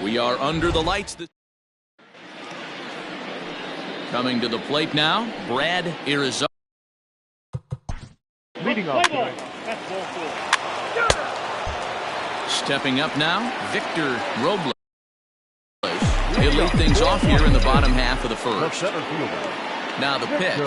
We are under the lights. Coming to the plate now, Brad Arizona. Leading off today. Stepping up now, Victor Robles. He'll lead things off here in the bottom half of the first. Now the pitch.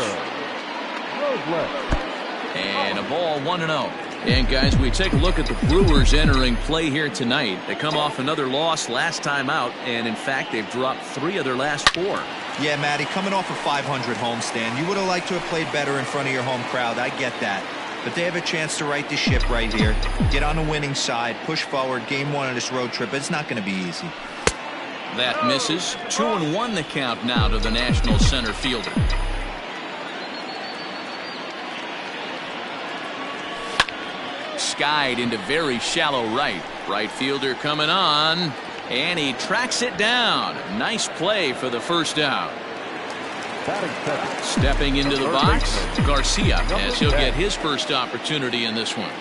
And a ball 1-0. And guys, we take a look at the Brewers entering play here tonight. They come off another loss last time out, and in fact they've dropped 3 of their last 4. Yeah, Matty, coming off a 500 homestand, you would have liked to have played better in front of your home crowd. I get that. But they have a chance to right the ship right here. Get on the winning side, push forward, game 1 of this road trip. It's not going to be easy. That misses. 2-1 the count now to the National center fielder. Skied into very shallow right. Right fielder coming on, and he tracks it down. Nice play for the first out. Stepping into the box, Garcia, as he'll get his first opportunity in this one.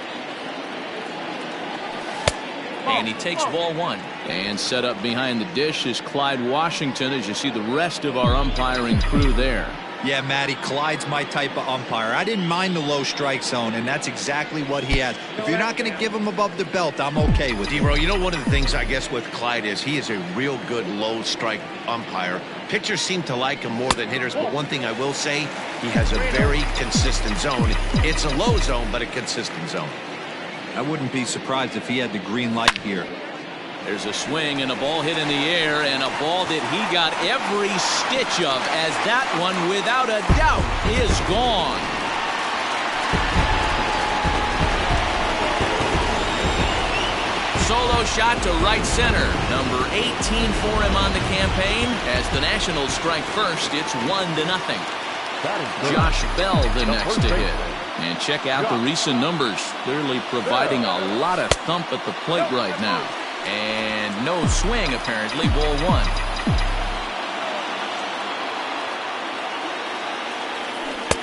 And he takes ball 1. And set up behind the dish is Clyde Washington, as you see the rest of our umpiring crew there. Yeah, Matty, Clyde's my type of umpire. I didn't mind the low strike zone, and that's exactly what he has. If you're not going to give him above the belt, I'm okay with it. D-Row, you know, one of the things I guess with Clyde is he is a real good low strike umpire. Pitchers seem to like him more than hitters, but one thing I will say, he has a very consistent zone. It's a low zone, but a consistent zone. I wouldn't be surprised if he had the green light here. There's a swing and a ball hit in the air, and a ball that he got every stitch of, as that one, without a doubt, is gone. Solo shot to right center. Number 18 for him on the campaign. As the Nationals strike first, it's 1-0. Josh Bell the next to hit. And check out the recent numbers. Clearly providing a lot of thump at the plate right now. And no swing, apparently. Ball 1.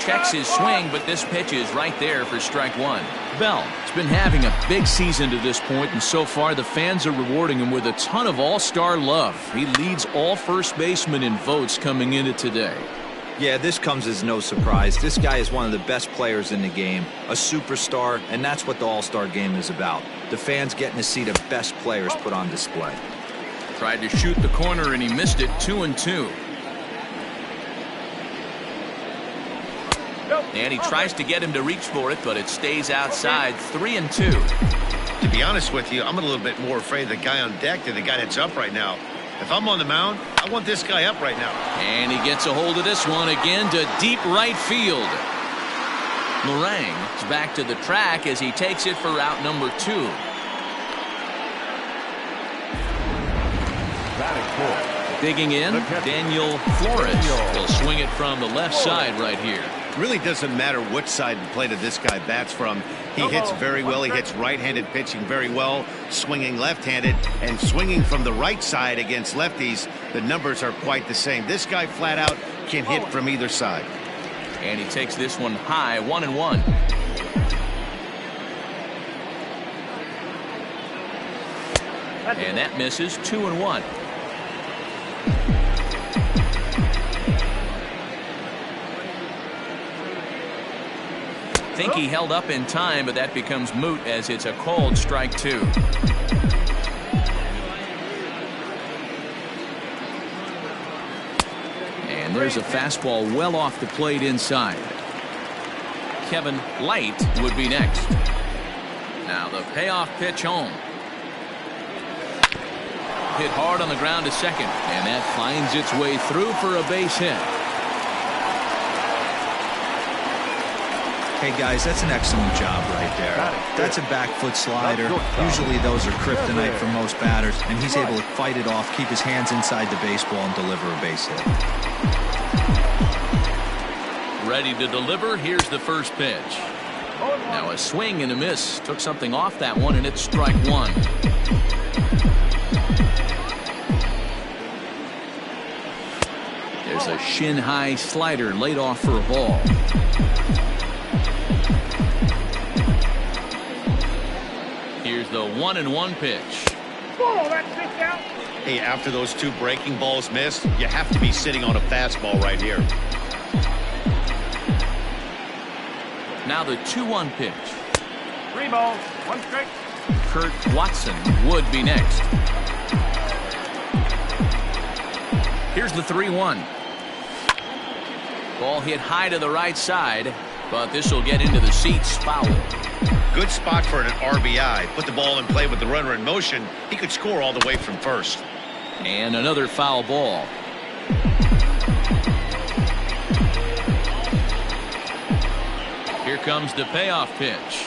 Checks his swing, but this pitch is right there for strike 1. Bell has been having a big season to this point, and so far the fans are rewarding him with a ton of all-star love. He leads all first basemen in votes coming into today. Yeah, this comes as no surprise. This guy is one of the best players in the game, a superstar, and that's what the All-Star game is about. The fans getting to see the best players put on display. Tried to shoot the corner, and he missed it. 2-2. And he tries to get him to reach for it, but it stays outside. 3-2. To be honest with you, I'm a little bit more afraid of the guy on deck than the guy that's up right now. If I'm on the mound, I want this guy up right now. And he gets a hold of this one again to deep right field. Lorang is back to the track as he takes it for route number 2. Digging in, Daniel Flores will swing it from the left side right here. Really doesn't matter which side of the plate this guy bats from. He hits very well. He hits right-handed pitching very well, swinging left-handed, and swinging from the right side against lefties. The numbers are quite the same. This guy flat out can hit from either side. And he takes this one high. 1-1. And that misses. 2-1. I think he held up in time, but that becomes moot as it's a called strike 2. And there's a fastball well off the plate inside. Kevin Light would be next. Now the payoff pitch home. Hit hard on the ground to second, and that finds its way through for a base hit. Hey guys, that's an excellent job right there. That's a back foot slider. Usually those are kryptonite for most batters, and he's able to fight it off, keep his hands inside the baseball, and deliver a base hit. Ready to deliver. Here's the first pitch. Now a swing and a miss. Took something off that one, and it's strike 1. There's a shin-high slider laid off for a ball. Here's the 1-1 pitch. Hey, after those two breaking balls missed, you have to be sitting on a fastball right here. Now the 2-1 pitch. 3 balls, 1 strike. Kurt Watson would be next. Here's the 3-1. Ball hit high to the right side, but this will get into the seats, foul. Good spot for an RBI. Put the ball in play with the runner in motion. He could score all the way from first. And another foul ball. Here comes the payoff pitch.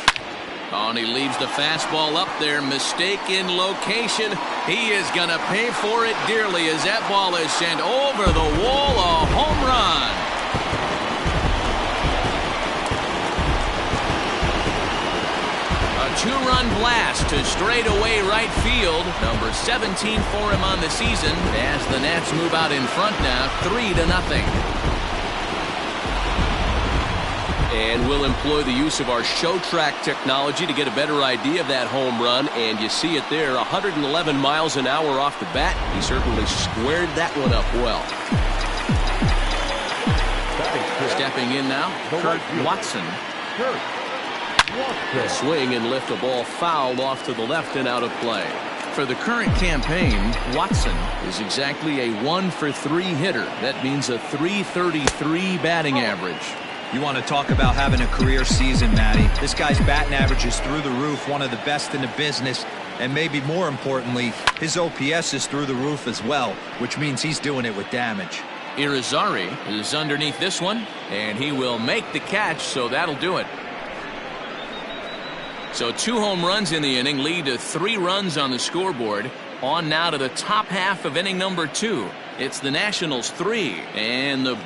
Oh, and he leaves the fastball up there. Mistaken location. He is going to pay for it dearly as that ball is sent over the wall. A home run. A 2-run blast to straightaway right field. Number 17 for him on the season as the Nats move out in front now, 3-0. And we'll employ the use of our show track technology to get a better idea of that home run. And you see it there, 111 miles an hour off the bat. He certainly squared that one up well. Stepping in now, Kurt Watson. Swing and lift a ball fouled off to the left and out of play. For the current campaign, Watson is exactly a 1-for-3 hitter. That means a .333 batting average. You want to talk about having a career season, Matty. This guy's batting average is through the roof, one of the best in the business. And maybe more importantly, his OPS is through the roof as well, which means he's doing it with damage. Irizarry is underneath this one, and he will make the catch, so that'll do it. So 2 home runs in the inning lead to 3 runs on the scoreboard. On now to the top half of inning number 2. It's the Nationals 3 and the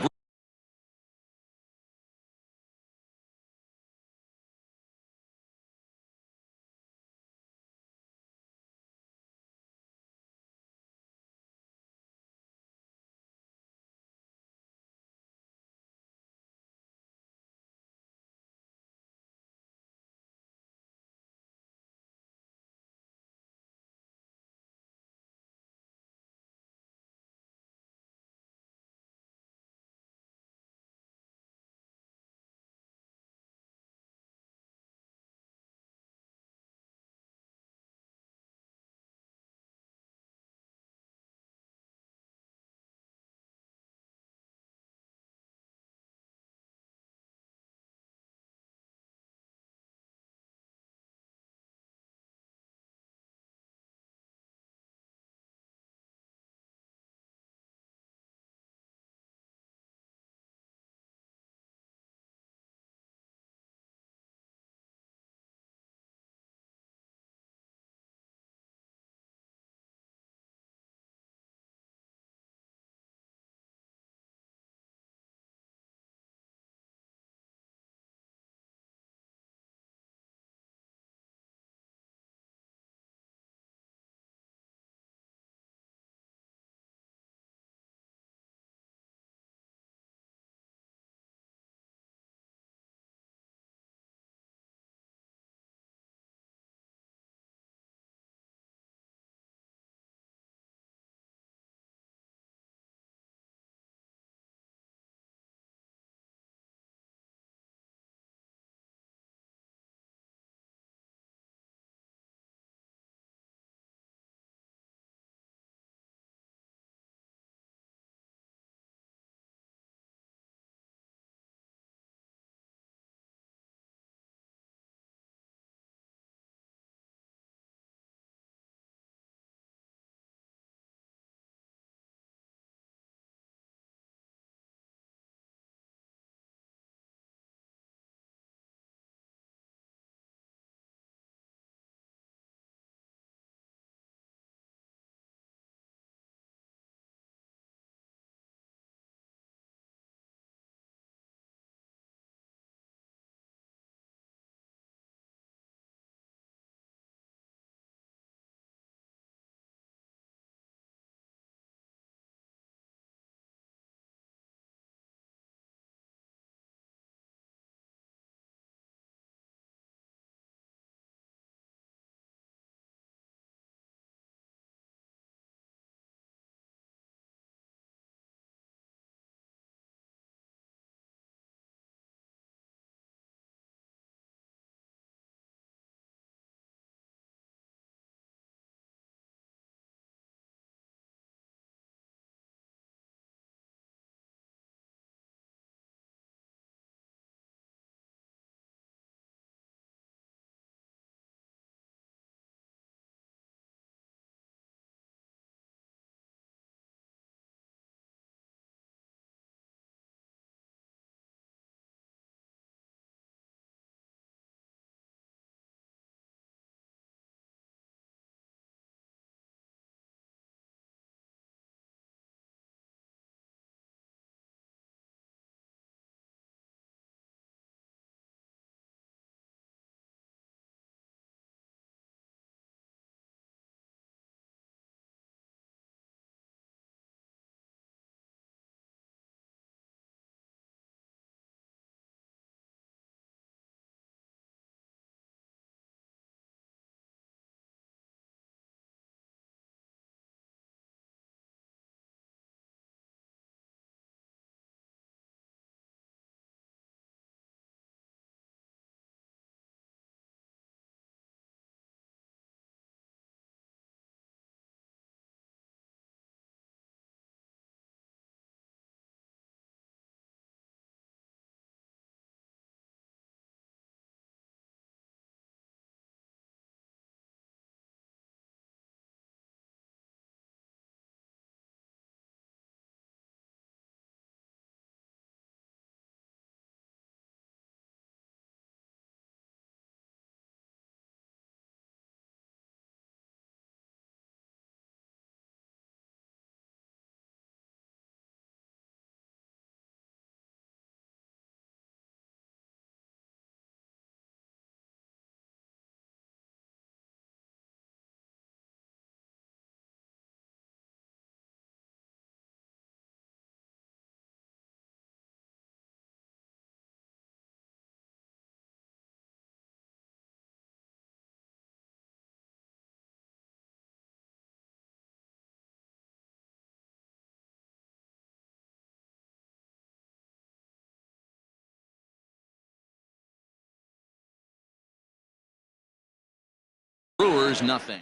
Mariners nothing.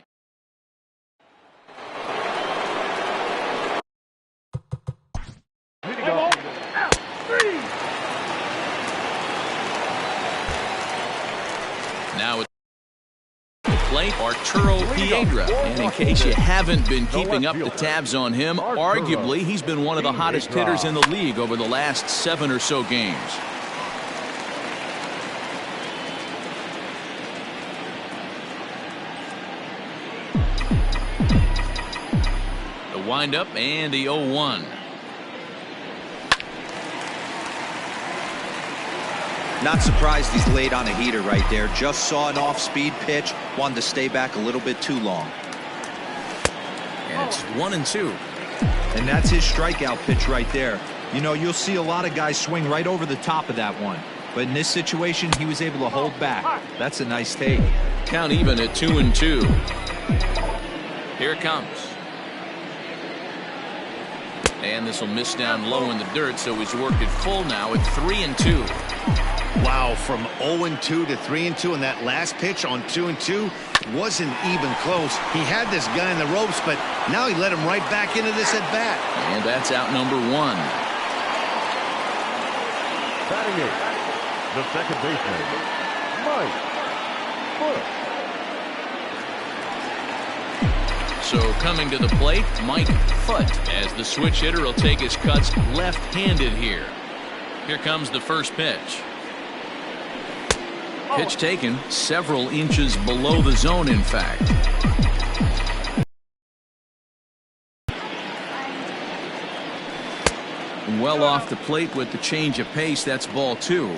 Now at the plate, Arturo Piedra. And in case you haven't been keeping up the tabs on him, arguably he's been one of the hottest hitters in the league over the last 7 or so games. The windup and the 0-1. Not surprised he's laid on a heater right there. Just saw an off-speed pitch. Wanted to stay back a little bit too long. And it's 1-2. And that's his strikeout pitch right there. You know, you'll see a lot of guys swing right over the top of that one. But in this situation, he was able to hold back. That's a nice take. Count even at 2-2. Here it comes. And this will miss down low in the dirt, so he's worked it full now at 3-2. Wow, from 0-2 to 3-2, and that last pitch on 2-2 wasn't even close. He had this guy in the ropes, but now he let him right back into this at bat. And that's out number 1. Batting it, the second baseman, Mike Foote. So coming to the plate, Mike Foote, as the switch hitter will take his cuts left-handed here. Here comes the first pitch. Pitch taken several inches below the zone, in fact. Well off the plate with the change of pace. That's ball 2.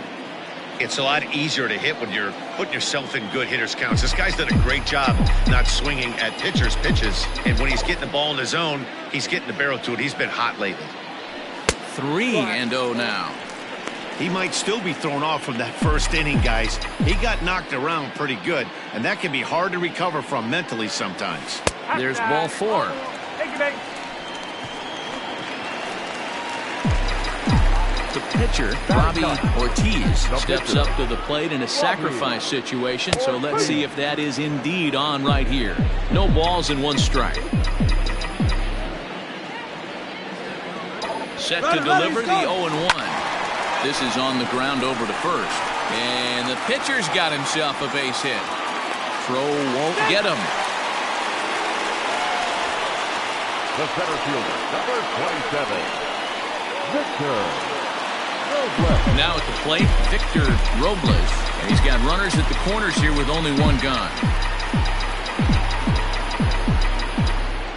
It's a lot easier to hit when you're putting yourself in good hitters' counts. This guy's done a great job not swinging at pitchers' pitches. And when he's getting the ball in the zone, he's getting the barrel to it. He's been hot lately. 3-0 now. He might still be thrown off from that first inning, guys. He got knocked around pretty good, and that can be hard to recover from mentally sometimes. There's ball 4. The pitcher, Robbie Ortiz, steps up to the plate in a sacrifice situation, so let's see if that is indeed on right here. No balls and 1 strike. Set to deliver the 0-1. This is on the ground over to first. And the pitcher's got himself a base hit. Throw won't get him. The center fielder, number 27, Victor Robles. Now at the plate, Victor Robles. And he's got runners at the corners here with only 1 gun.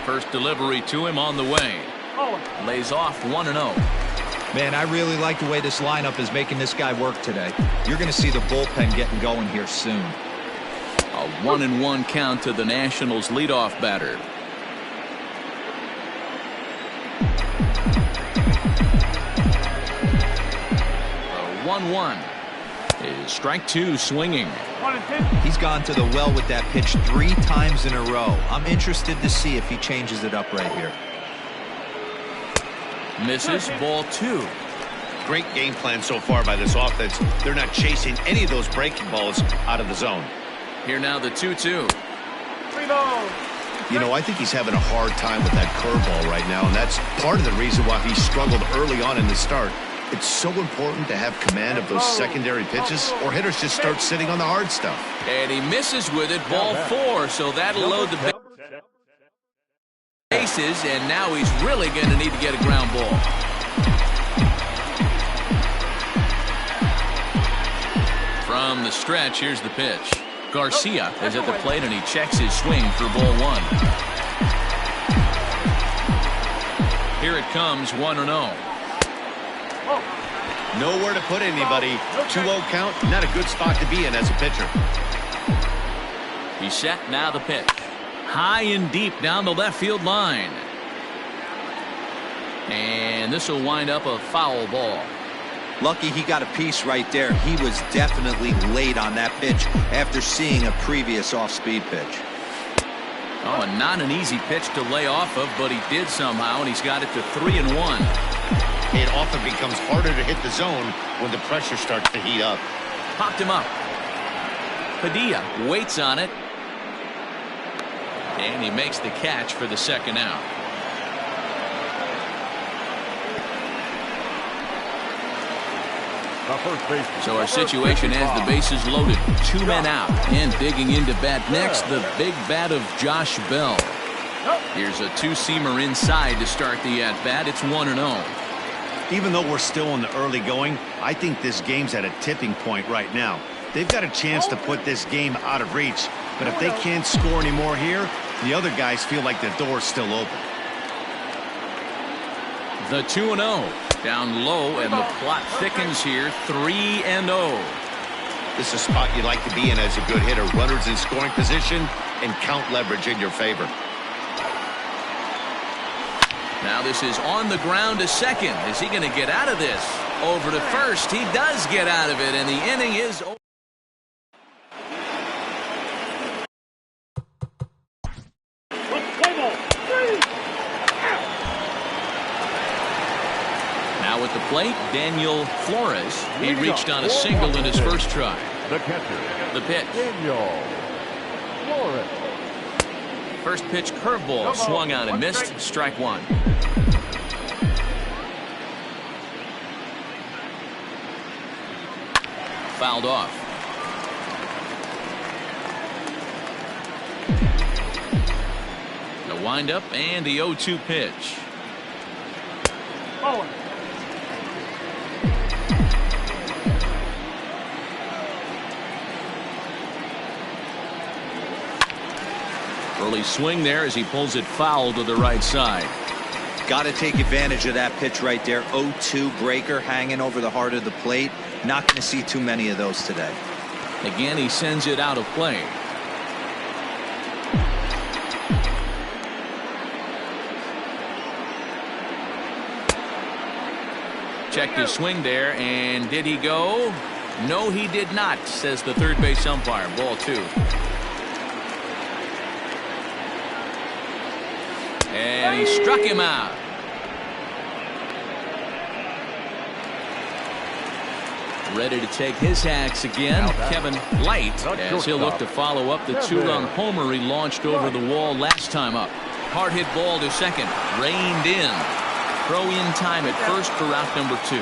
First delivery to him on the way. Lays off 1-0. Man, I really like the way this lineup is making this guy work today. You're going to see the bullpen getting going here soon. A 1-1 count to the Nationals' leadoff batter. A 1-1 is strike 2 swinging. He's gone to the well with that pitch 3 times in a row. I'm interested to see if he changes it up right here. Misses, ball 2. Great game plan so far by this offense. They're not chasing any of those breaking balls out of the zone. Here now the 2-2. You know, I think he's having a hard time with that curveball right now, and that's part of the reason why he struggled early on in the start. It's so important to have command of those secondary pitches, or hitters just start sitting on the hard stuff. And he misses with it, ball 4, so that'll load the bases, and now he's really going to need to get a ground ball. From the stretch, here's the pitch. Garcia is at the plate, and he checks his swing for ball 1. Here it comes, 1-0. Nowhere to put anybody. 2-0 count, not a good spot to be in as a pitcher. He's set, now the pitch. High and deep down the left field line. And this will wind up a foul ball. Lucky he got a piece right there. He was definitely late on that pitch after seeing a previous off-speed pitch. Oh, and not an easy pitch to lay off of, but he did somehow, and he's got it to 3-1. It often becomes harder to hit the zone when the pressure starts to heat up. Popped him up. Padilla waits on it. And he makes the catch for the second out. So our situation has the bases loaded. 2 men out. And digging into bat next, the big bat of Josh Bell. Here's a two-seamer inside to start the at-bat. It's 1-0. Even though we're still in the early going, I think this game's at a tipping point right now. They've got a chance to put this game out of reach, but if they can't score any more here, the other guys feel like the door's still open. The 2-0. Down low, and the plot thickens here. 3-0. This is a spot you'd like to be in as a good hitter. Runners in scoring position and count leverage in your favor. Now this is on the ground to second. Is he going to get out of this? Over to first. He does get out of it, and the inning is over. Now at the plate, Daniel Flores. He reached on a single in his first try. The catcher. The pitch. Daniel Flores. First pitch curveball swung on and missed. Strike one. Fouled off. The windup and the 0-2 pitch. Forward. Early swing there as he pulls it foul to the right side. Got to take advantage of that pitch right there. 0-2 breaker hanging over the heart of the plate. Not going to see too many of those today. Again, he sends it out of play. Checked his swing there, and did he go? No, he did not, says the third base umpire. Ball 2. And he struck him out. Ready to take his hacks again, Kevin Light, as he'll look to follow up the 2-run homer he launched over the wall last time up. Hard hit ball to second, reined in. Throw in time at first for out number 2.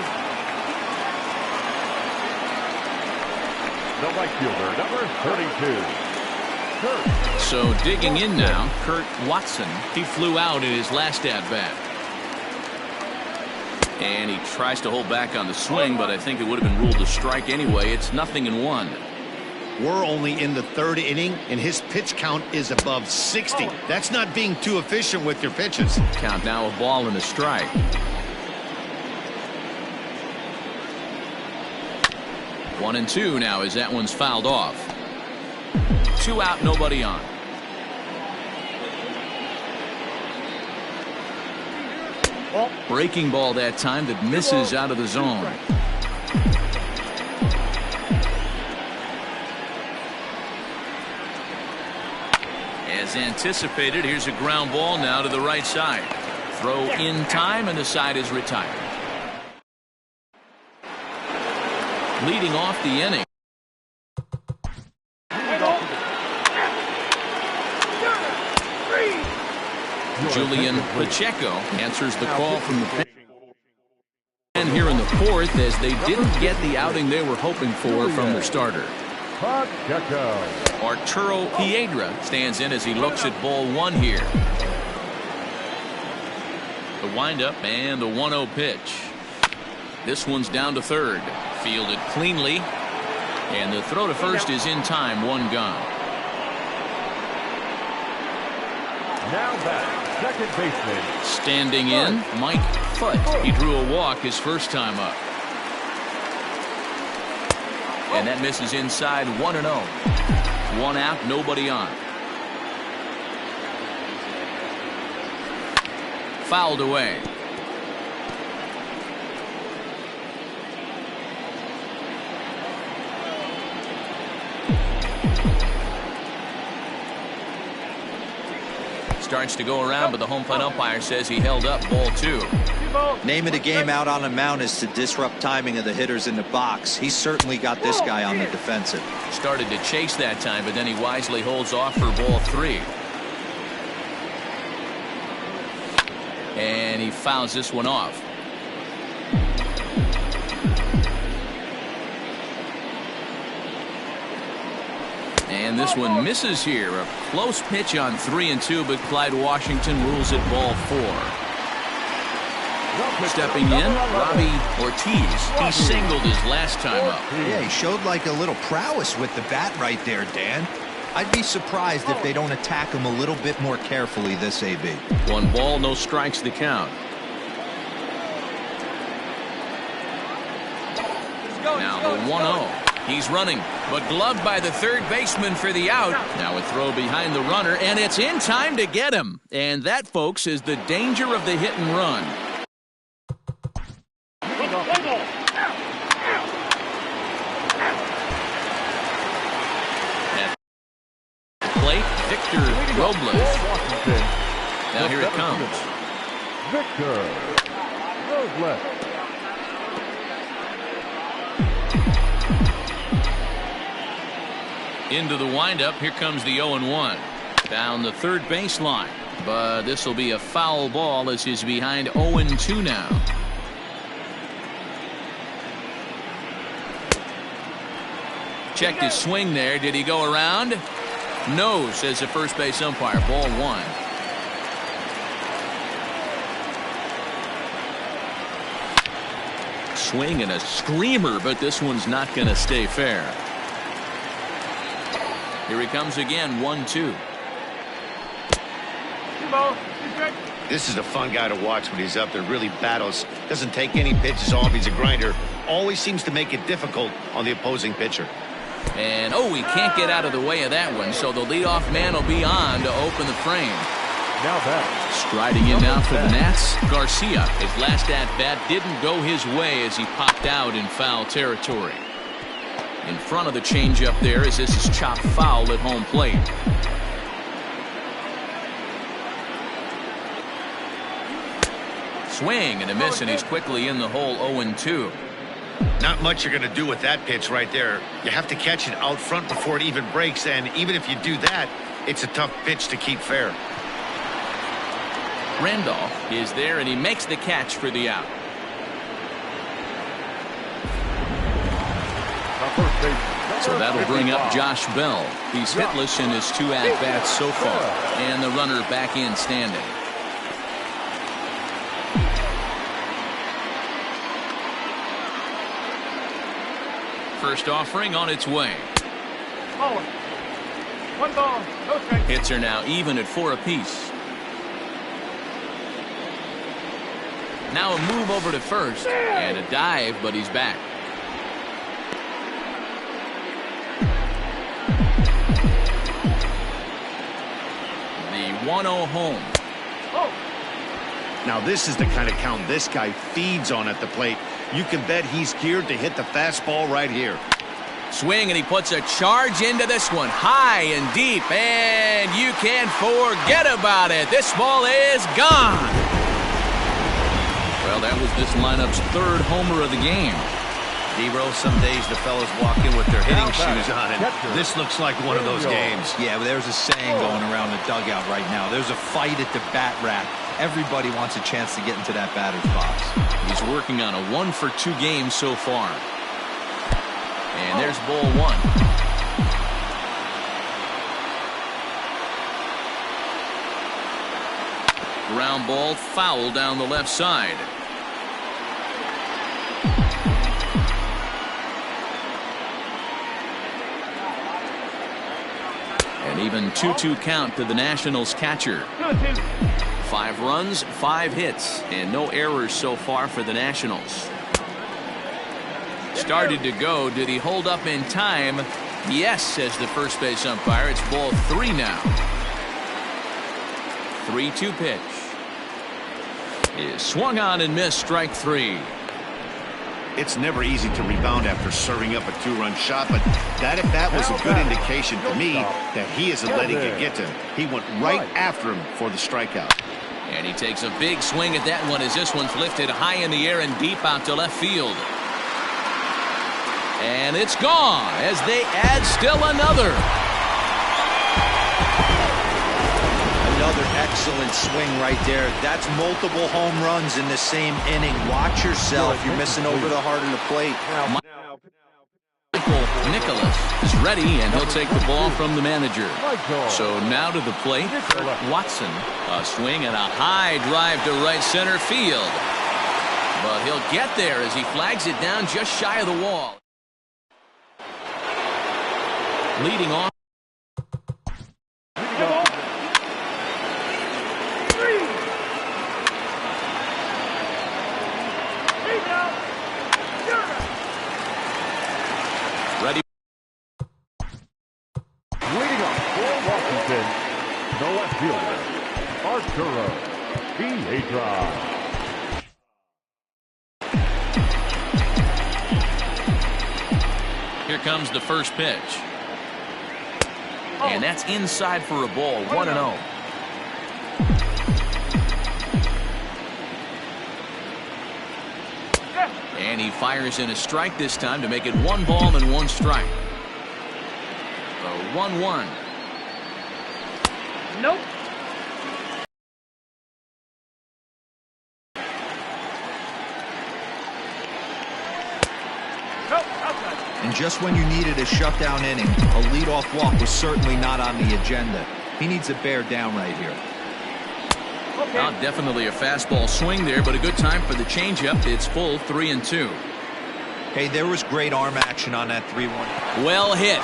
The right fielder, number 32. So digging in now, Kurt Watson. He flew out in his last at-bat. And he tries to hold back on the swing, but I think it would have been ruled a strike anyway. It's 0-1. We're only in the 3rd inning, and his pitch count is above 60. That's not being too efficient with your pitches. Count now a ball and a strike. One and two now as that one's fouled off. 2 out, nobody on. Breaking ball that time that misses out of the zone. As anticipated, here's a ground ball now to the right side. Throw in time, and the side is retired. Leading off the inning. Julian Pacheco answers the call from the pitch. And here in the 4th, as they didn't get the outing they were hoping for from their starter. Arturo Piedra stands in as he looks at ball 1 here. The windup and the 1-0 pitch. This one's down to third. Fielded cleanly. And the throw to first is in time. 1 gone. Now back, second baseman. Standing in, Mike Foote. He drew a walk his first time up. And that misses inside. 1-0. 1 out, nobody on. Fouled away. Starts to go around, but the home plate umpire says he held up. Ball 2. Name of the game out on the mound is to disrupt timing of the hitters in the box. He's certainly got this guy on the defensive. Started to chase that time, but then he wisely holds off for ball 3. And he fouls this one off. And this one misses here. A close pitch on 3-2, but Clyde Washington rules it ball 4. Stepping in, Robbie Ortiz. He singled his last time up. Yeah, he showed like a little prowess with the bat right there, Dan. I'd be surprised if they don't attack him a little bit more carefully this AB. 1 ball, no strikes the count. Now the 1-0. He's running, but gloved by the third baseman for the out. Now a throw behind the runner, and it's in time to get him. And that, folks, is the danger of the hit and run. At the plate, Victor Robles. Now here it comes. Victor Robles. Into the windup. Here comes the 0-1. Down the third baseline. But this will be a foul ball as he's behind 0-2 now. Checked his swing there. Did he go around? No, says the first base umpire. Ball 1. Swing and a screamer, but this one's not going to stay fair. Here he comes again, 1-2. This is a fun guy to watch when he's up there. Really battles. Doesn't take any pitches off. He's a grinder. Always seems to make it difficult on the opposing pitcher. And, he can't get out of the way of that one, so the leadoff man will be on to open the frame. Now back. Striding in now for the Nats, Garcia. His last at-bat didn't go his way as he popped out in foul territory. In front of the changeup there as this is chopped foul at home plate. Swing and a miss, and he's quickly in the hole. 0-2. Not much you're going to do with that pitch right there. You have to catch it out front before it even breaks, and even if you do that, it's a tough pitch to keep fair. Randolph is there, and he makes the catch for the out. So that'll bring up Josh Bell. He's hitless in his 2 at-bats so far. And the runner back in standing. First offering on its way. 1 ball, no strikes. Hits are now even at 4 apiece. Now a move over to first. And a dive, but he's back. The 1-0 home. Now this is the kind of count this guy feeds on at the plate. You can bet he's geared to hit the fastball right here. Swing, and he puts a charge into this one. High and deep, and you can't forget about it. This ball is gone. Well, that was this lineup's 3rd homer of the game. D-Roll, some days the fellas walk in with their hitting shoes on, and this looks like one of those games. Yeah, well, there's a saying going around the dugout right now. There's a fight at the bat rack. Everybody wants a chance to get into that batter's box. He's working on a 1-for-2 game so far. And there's ball 1. Ground ball foul down the left side. An even 2-2 count to the Nationals catcher. 5 runs, 5 hits, and no errors so far for the Nationals. Started to go. Did he hold up in time? Yes, says the first base umpire. It's ball 3 now. 3-2 pitch. Is swung on and missed. Strike 3. It's never easy to rebound after serving up a 2-run shot, but that was a good indication to me that he isn't letting it get to him. He went right after him for the strikeout. And he takes a big swing at that one as this one's lifted high in the air and deep out to left field. And it's gone as they add still another. another excellent swing right there. That's multiple home runs in the same inning. Watch yourself. You're missing over the heart of the plate. Nicholas is ready, and he'll take the ball from the manager. So now to the plate, Watson. A swing and a high drive to right center field. But he'll get there as he flags it down just shy of the wall. Leading off. Ready. Leading off for Washington, the left fielder, Arturo Piedra. Here comes the first pitch. And that's inside for a ball, 1-0. And he fires in a strike this time to make it 1 ball and 1 strike. So 1-1. Nope. And just when you needed a shutdown inning, a leadoff walk was certainly not on the agenda. He needs to bear down right here. Okay. Well, definitely a fastball swing there, but a good time for the changeup. It's full 3-2. Hey, there was great arm action on that 3-1. Well hit.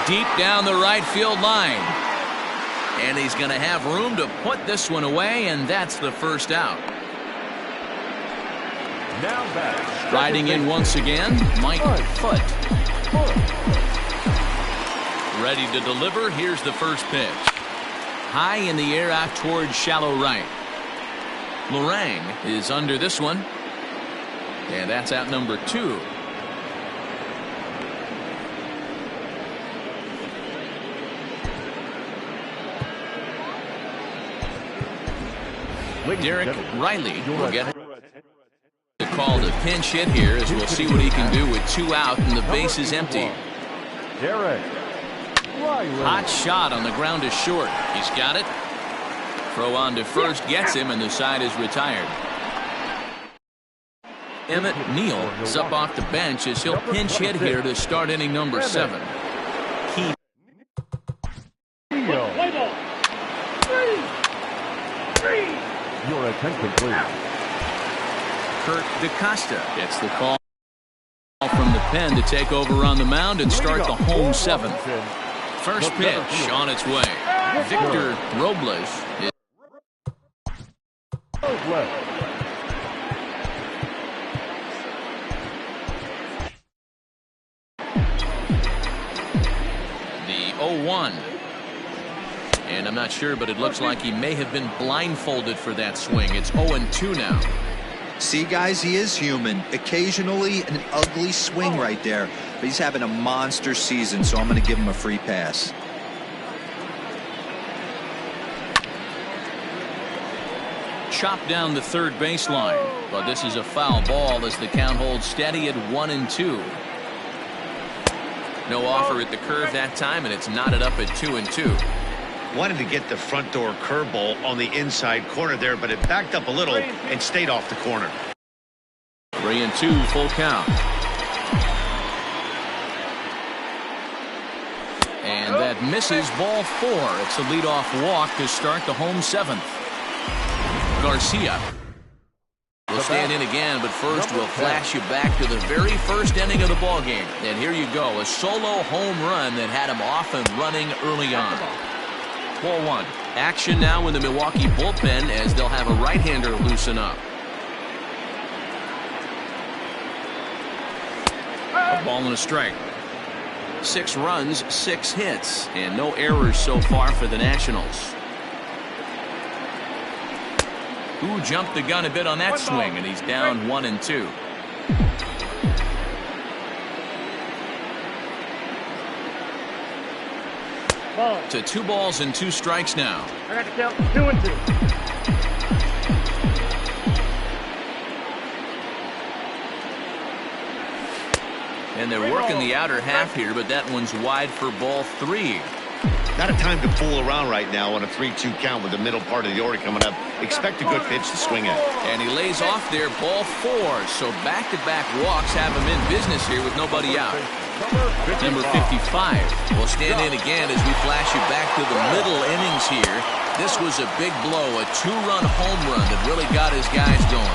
Deep down the right field line. And he's going to have room to put this one away, and that's the first out. Now back. Riding in once again, Mike Foote. Ready to deliver. Here's the first pitch. High in the air out towards shallow right. Lorang is under this one. And that's out number 2. Derek Riley will get the call to pinch hit here, as we'll see what he can do with 2 out and the base is empty. Derek Riley. Hot shot on the ground is short. He's got it. Throw on to first gets him, and the side is retired. Emmett Neal is up off the bench as he'll pinch hit here to start inning number 7. Key. Play ball. 3. Your attention, please. Kurt DaCosta gets the call from the pen to take over on the mound and start the home 7th. First pitch on its way. Victor Robles is the 0-1. And I'm not sure, but it looks like he may have been blindfolded for that swing. It's 0-2 now. See, guys, he is human. Occasionally an ugly swing right there. But he's having a monster season, so I'm going to give him a free pass. Chopped down the third baseline. But this is a foul ball as the count holds steady at 1-2. No offer at the curve that time, and it's knotted up at 2-2. Wanted to get the front door curveball on the inside corner there, but it backed up a little and stayed off the corner. 3-2, full count. And that misses, ball 4. It's a leadoff walk to start the home 7th. Garcia will stand in again, but first we'll flash you back to the very first inning of the ballgame. And here you go, a solo home run that had him off and running early on. 4-1. Action now in the Milwaukee bullpen as they'll have a right-hander loosen up. A ball and a strike. 6 runs, 6 hits, and no errors so far for the Nationals. Who jumped the gun a bit on that swing, and he's down 1-2. To 2 balls and 2 strikes now. I got to count 2-2. And they're working the outer half here, but that one's wide for ball 3. Not a time to fool around right now on a 3-2 count with the middle part of the order coming up. Expect a good pitch to swing at. And he lays off there, ball 4. So back-to-back walks have him in business here with nobody out. Number 55 will stand in again as we flash you back to the middle innings here. This was a big blow, a 2-run home run that really got his guys going.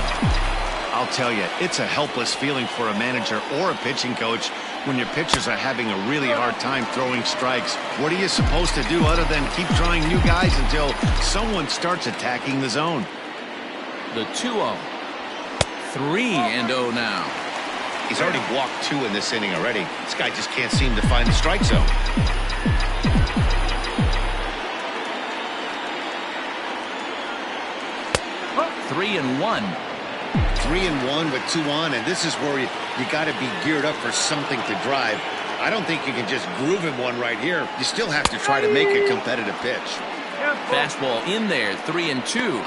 I'll tell you, it's a helpless feeling for a manager or a pitching coach when your pitchers are having a really hard time throwing strikes. What are you supposed to do other than keep trying new guys until someone starts attacking the zone? The 2-0. 3-0 now. He's already walked 2 in this inning already. This guy just can't seem to find the strike zone. 3-1. 3-1 with 2 on, and this is where you got to be geared up for something to drive. I don't think you can just groove him one right here. You still have to try to make a competitive pitch. Fastball in there, 3-2.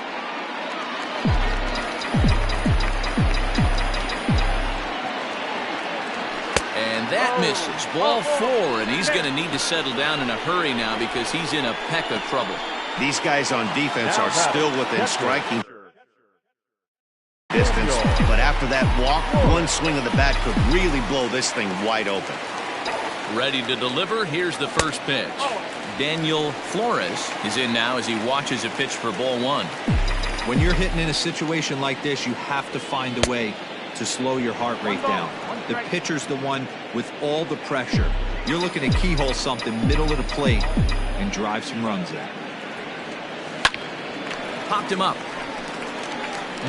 And that misses. Ball 4, and he's going to need to settle down in a hurry now because he's in a peck of trouble. These guys on defense are still within striking distance, but after that walk, one swing of the bat could really blow this thing wide open. Ready to deliver. Here's the first pitch. Daniel Flores is in now as he watches a pitch for ball 1. When you're hitting in a situation like this, you have to find a way to slow your heart rate down. The pitcher's the one with all the pressure. You're looking to keyhole something middle of the plate and drive some runs in. Popped him up.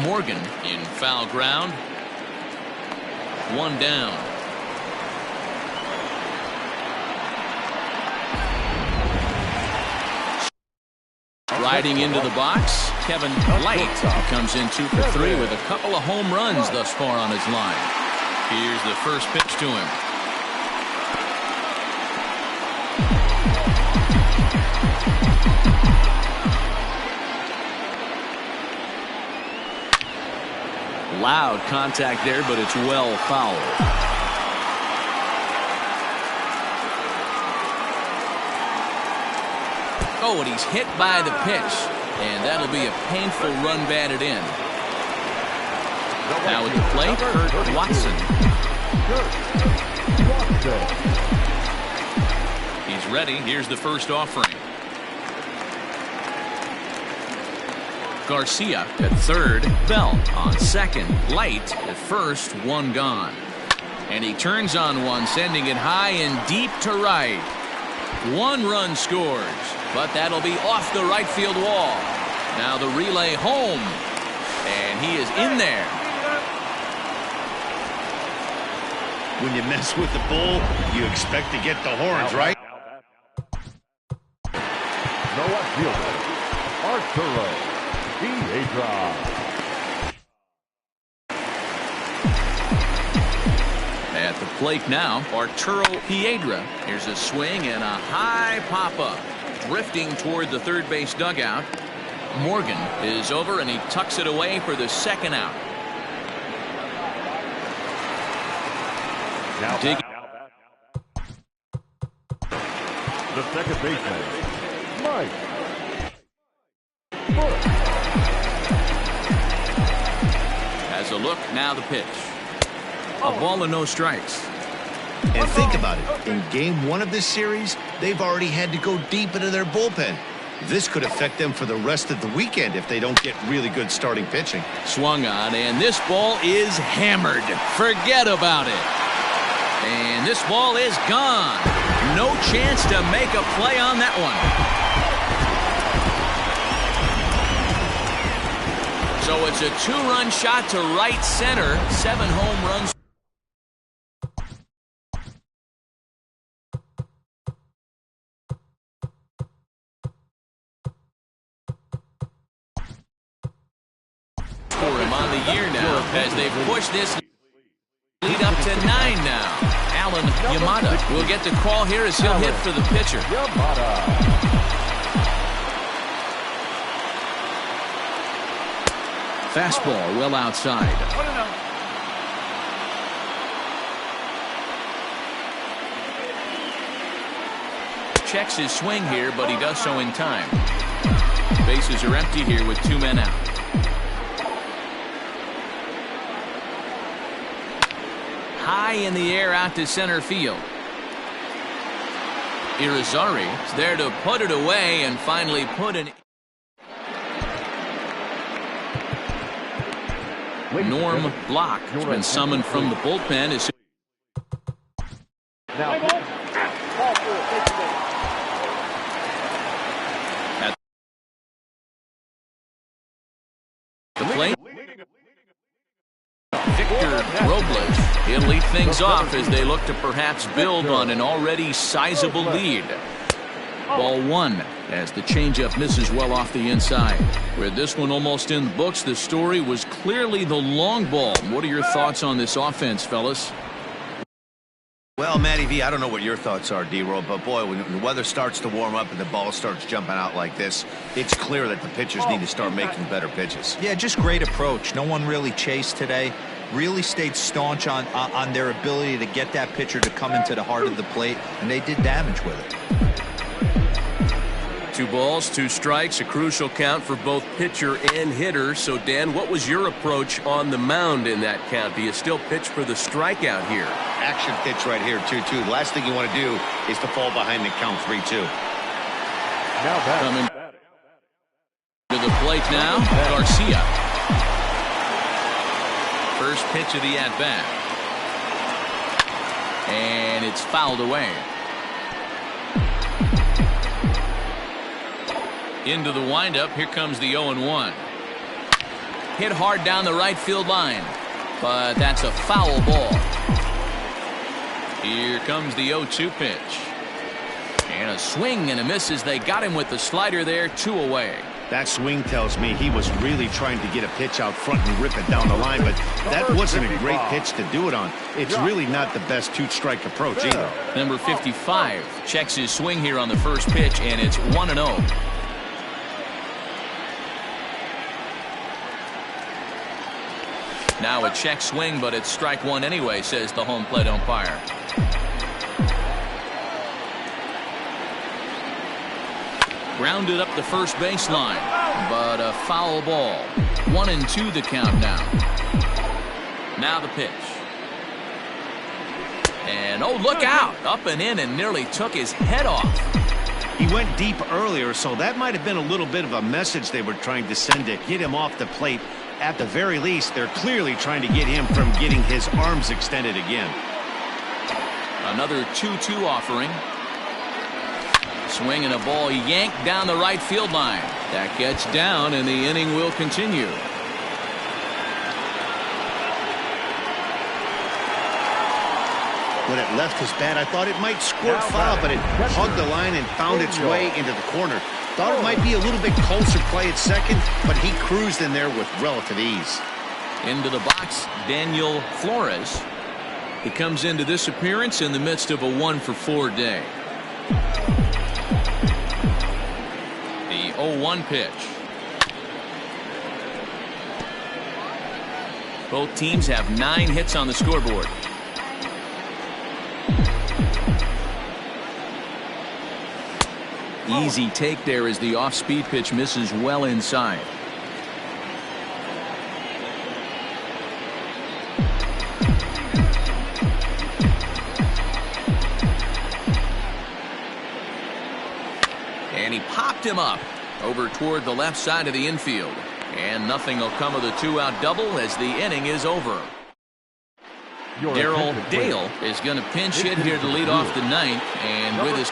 Morgan in foul ground. 1 down. Riding into the box, Kevin Light comes in 2 for 3 with a couple of home runs thus far on his line. Here's the first pitch to him. Loud contact there, but it's well fouled. Oh, and he's hit by the pitch, and that'll be a painful run batted in. Now at the plate, Kurt Watson. He's ready. Here's the first offering. Garcia at third, Bell on second, Light at first, 1 gone. And he turns on one, sending it high and deep to right. 1 run scores, but that'll be off the right field wall. Now the relay home, and he is in there. When you mess with the bull, you expect to get the horns, right? No left fielder, Arturo Piedra. At the plate now, Arturo Piedra. Here's a swing and a high pop-up. Drifting toward the third base dugout. Morgan is over, and he tucks it away for the second out. Now the second baseman, Mike. As a look, now the pitch. A ball and no strikes. And think about it. In game 1 of this series, they've already had to go deep into their bullpen. This could affect them for the rest of the weekend if they don't get really good starting pitching. Swung on, and this ball is hammered. Forget about it. And this ball is gone. No chance to make a play on that one. So it's a 2-run shot to right center. 7 home runs. For him on the year now as they've pushed this lead up to 9 now. Alan Yamada will get the call here as he'll hit for the pitcher. Fastball well outside. checks his swing here, but he does so in time. Bases are empty here with 2 men out. High in the air out to center field. Irizarry is there to put it away and finally put an... Norm Block has been summoned from the bullpen. As at the plate, Victor Robles. He'll lead things off as they look to perhaps build on an already sizable lead. Ball 1 as the changeup misses well off the inside. With this one almost in the books, the story was clearly the long ball. What are your thoughts on this offense, fellas? Well, Matty V, I don't know what your thoughts are, D-Roll, but boy, when the weather starts to warm up and the ball starts jumping out like this, it's clear that the pitchers need to start making better pitches. Yeah, just great approach. No one really chased today. Really stayed staunch on their ability to get that pitcher to come into the heart of the plate, and they did damage with it. 2 balls, 2 strikes, a crucial count for both pitcher and hitter. So, Dan, what was your approach on the mound in that count? Do you still pitch for the strikeout here? Action pitch right here, 2-2. The last thing you want to do is to fall behind the count 3-2. Now back. Coming to the plate now, Garcia. First pitch of the at-bat. And it's fouled away. Into the windup. Here comes the 0-1. Hit hard down the right field line, but that's a foul ball. Here comes the 0-2 pitch. And a swing and a miss as they got him with the slider there, 2 away. That swing tells me he was really trying to get a pitch out front and rip it down the line, but that wasn't a great pitch to do it on. It's really not the best 2-strike approach either. Number 55 checks his swing here on the first pitch, and it's 1-0. Now a check swing, but it's strike 1 anyway, says the home plate umpire. Grounded up the first baseline, but a foul ball. 1-2 the count now. Now the pitch. And oh, look out! Up and in and nearly took his head off. He went deep earlier, so that might have been a little bit of a message they were trying to send to get him off the plate. At the very least, they're clearly trying to get him from getting his arms extended again. Another 2-2 offering. Swing and a ball yanked down the right field line. That gets down, and the inning will continue. When it left his bat, I thought it might squirt foul, but it hugged the line and found its way into the corner. Thought it might be a little bit closer play at second, but he cruised in there with relative ease. Into the box, Daniel Flores. He comes into this appearance in the midst of a 1-for-4 day. The 0-1 pitch. Both teams have 9 hits on the scoreboard. Easy take there as the off-speed pitch misses well inside. And he popped him up over toward the left side of the infield. And nothing will come of the 2-out double as the inning is over. Darrell Dale is going to pinch hit here to lead off the 9th, and with his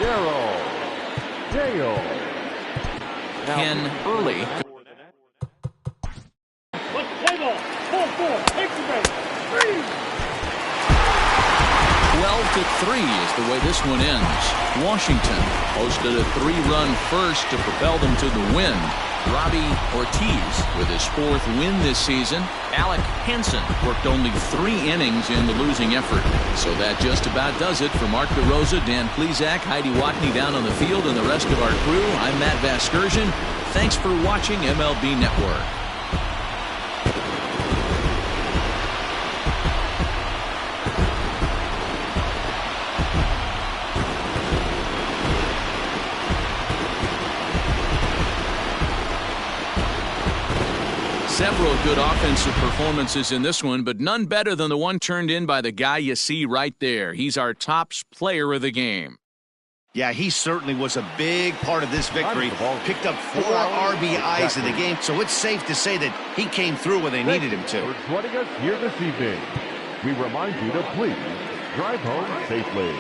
Darrell Dale. Ken Early. Let's play ball. 4-4. Take the base. 12-3 is the way this one ends. Washington posted a 3-run first to propel them to the win. Robbie Ortiz with his 4th win this season. Alec Hansen worked only 3 innings in the losing effort. So that just about does it for Mark DeRosa, Dan Plesac, Heidi Watney down on the field, and the rest of our crew. I'm Matt Vasgersian. Thanks for watching MLB Network. Several good offensive performances in this one, but none better than the one turned in by the guy you see right there. He's our top player of the game. Yeah, he certainly was a big part of this victory. Picked up 4 RBIs in the game, so it's safe to say that he came through when they needed him to. For joining us here this evening, we remind you to please drive home safely.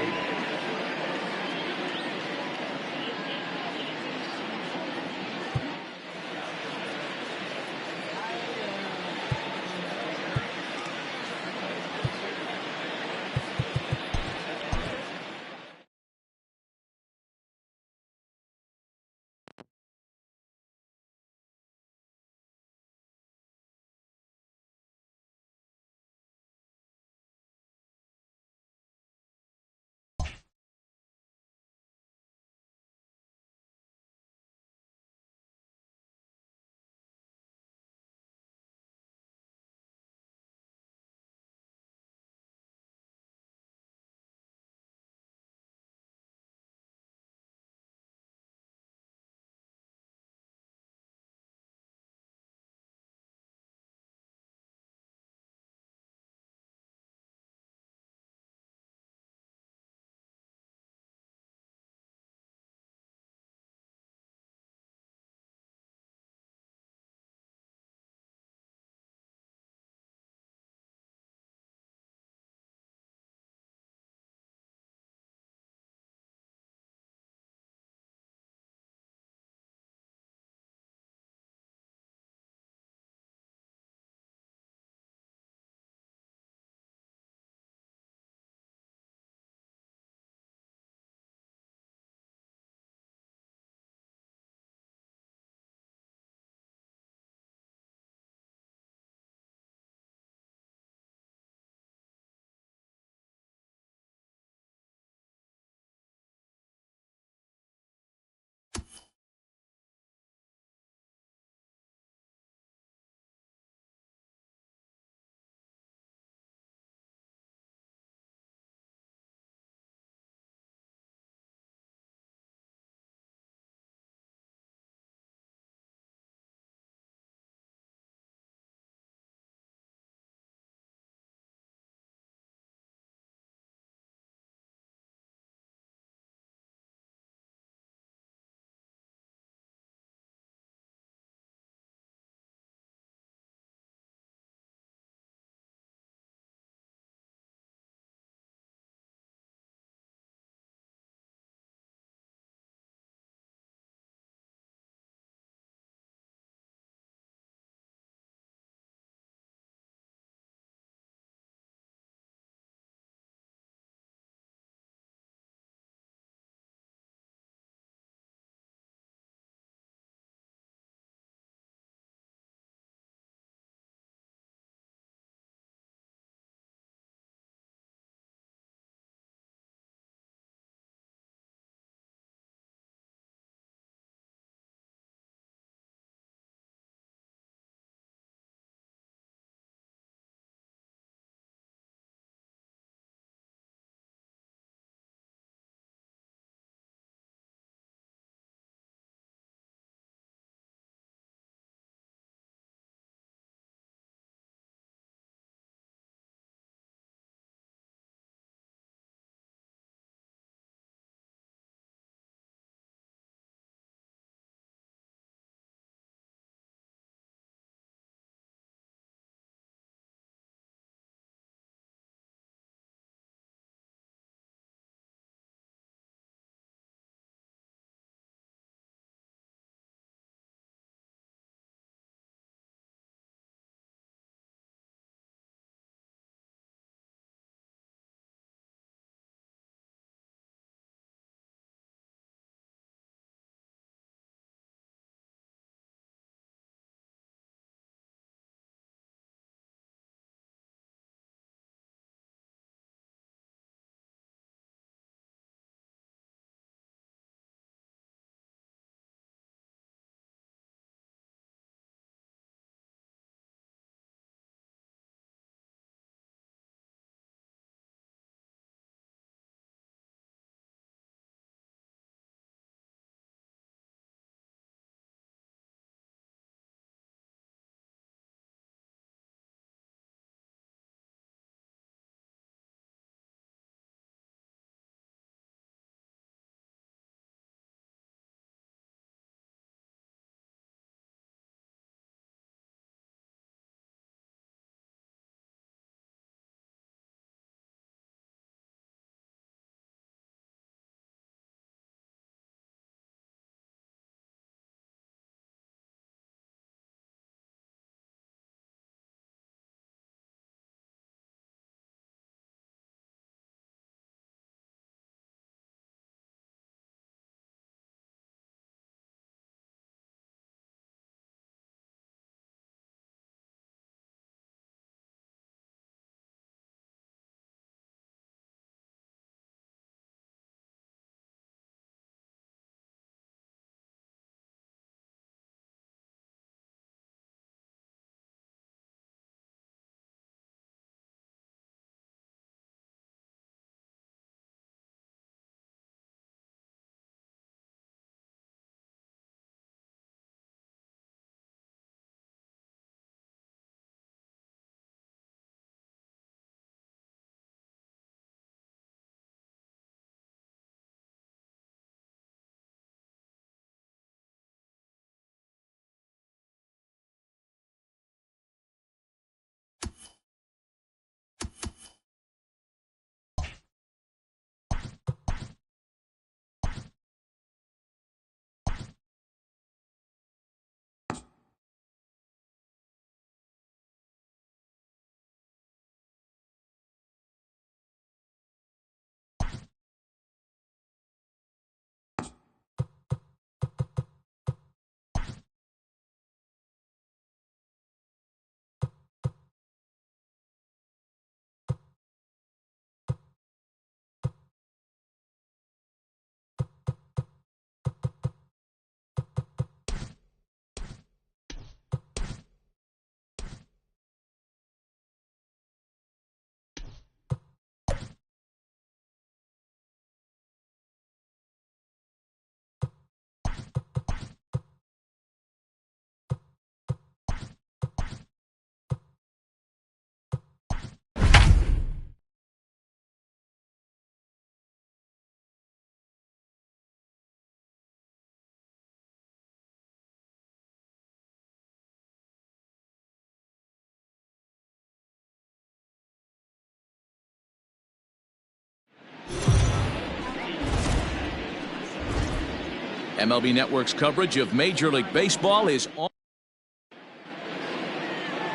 MLB Network's coverage of Major League Baseball is on.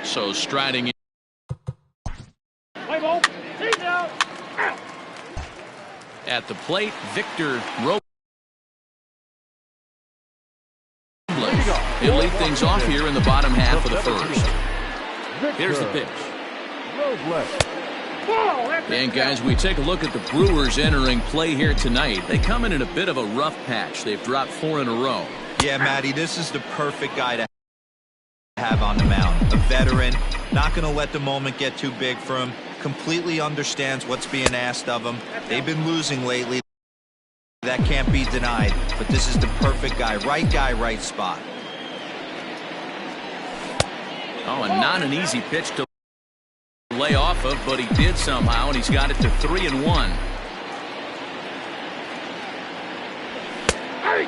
So striding in. Play ball. He's out. Out. At the plate, Victor Robles. He'll lead things off here in the bottom half of the first. Here's the pitch. And guys, we take a look at the Brewers entering play here tonight. They come in a bit of a rough patch. They've dropped 4 in a row. Yeah, Matty, this is the perfect guy to have on the mound. A veteran, not going to let the moment get too big for him. Completely understands what's being asked of him. They've been losing lately. That can't be denied. But this is the perfect guy, right spot. Oh, and not an easy pitch to lay off of, but he did somehow, and he's got it to 3-1.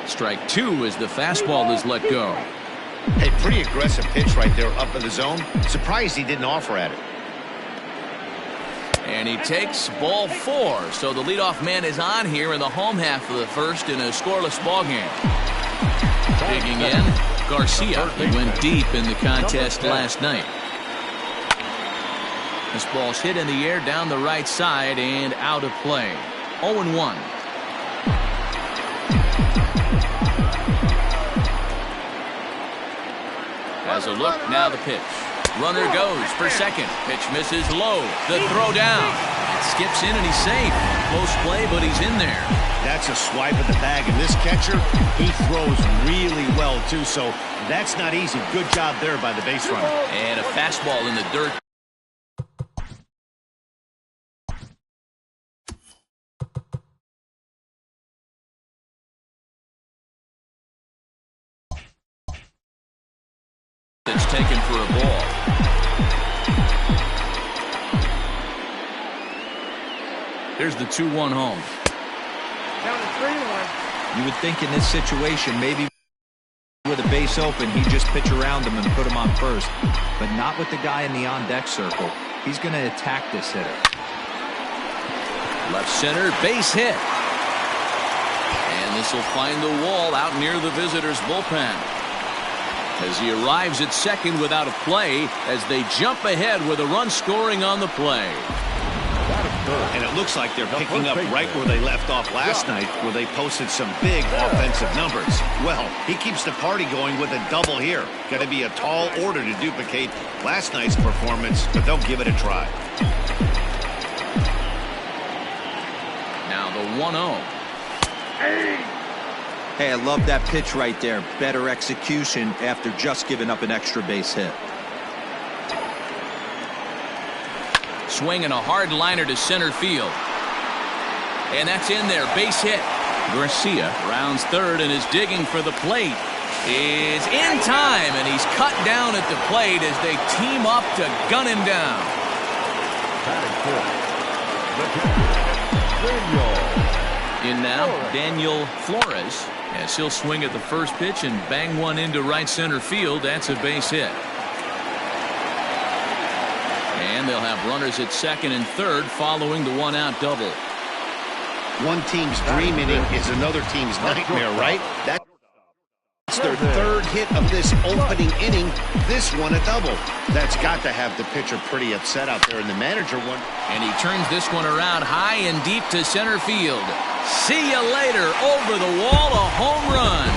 Strike 2 as the fastball is let go. Hey, pretty aggressive pitch right there up in the zone. Surprised he didn't offer at it. And he takes ball 4. So the leadoff man is on here in the home half of the first in a scoreless ball game. Digging in, Garcia. He went deep in the contest last night. This ball's hit in the air down the right side and out of play. 0-1. Has a look, now the pitch. Runner goes for second. Pitch misses low. The throw down. It skips in and he's safe. Close play, but he's in there. That's a swipe at the bag. And this catcher, he throws really well, too. So that's not easy. Good job there by the base runner. And a fastball in the dirt. It's taken for a ball. Here's the 2-1 home. Down to 3-1. You would think in this situation, maybe with a base open, he'd just pitch around him and put him on first. But not with the guy in the on-deck circle. He's going to attack this hitter. Left center, base hit. And this will find the wall out near the visitors' bullpen. As he arrives at second without a play, as they jump ahead with a run scoring on the play. And it looks like they're picking up right where they left off last night, where they posted some big offensive numbers. Well, he keeps the party going with a double here. Going to be a tall order to duplicate last night's performance, but they'll give it a try. Now the 1-0. Hey, I love that pitch right there. Better execution after just giving up an extra base hit. Swinging a hard liner to center field. And that's in there. Base hit. Garcia rounds third and is digging for the plate. Is in time, and he's cut down at the plate as they team up to gun him down. In now, Daniel Flores. As he'll swing at the first pitch and bang one into right center field. That's a base hit. And they'll have runners at second and third following the one-out double. One team's dream inning is another team's nightmare, right? That's their third hit of this opening inning. This one a double. That's got to have the pitcher pretty upset out there, and the manager one. And he turns this one around high and deep to center field. See you later. Over the wall, a home run.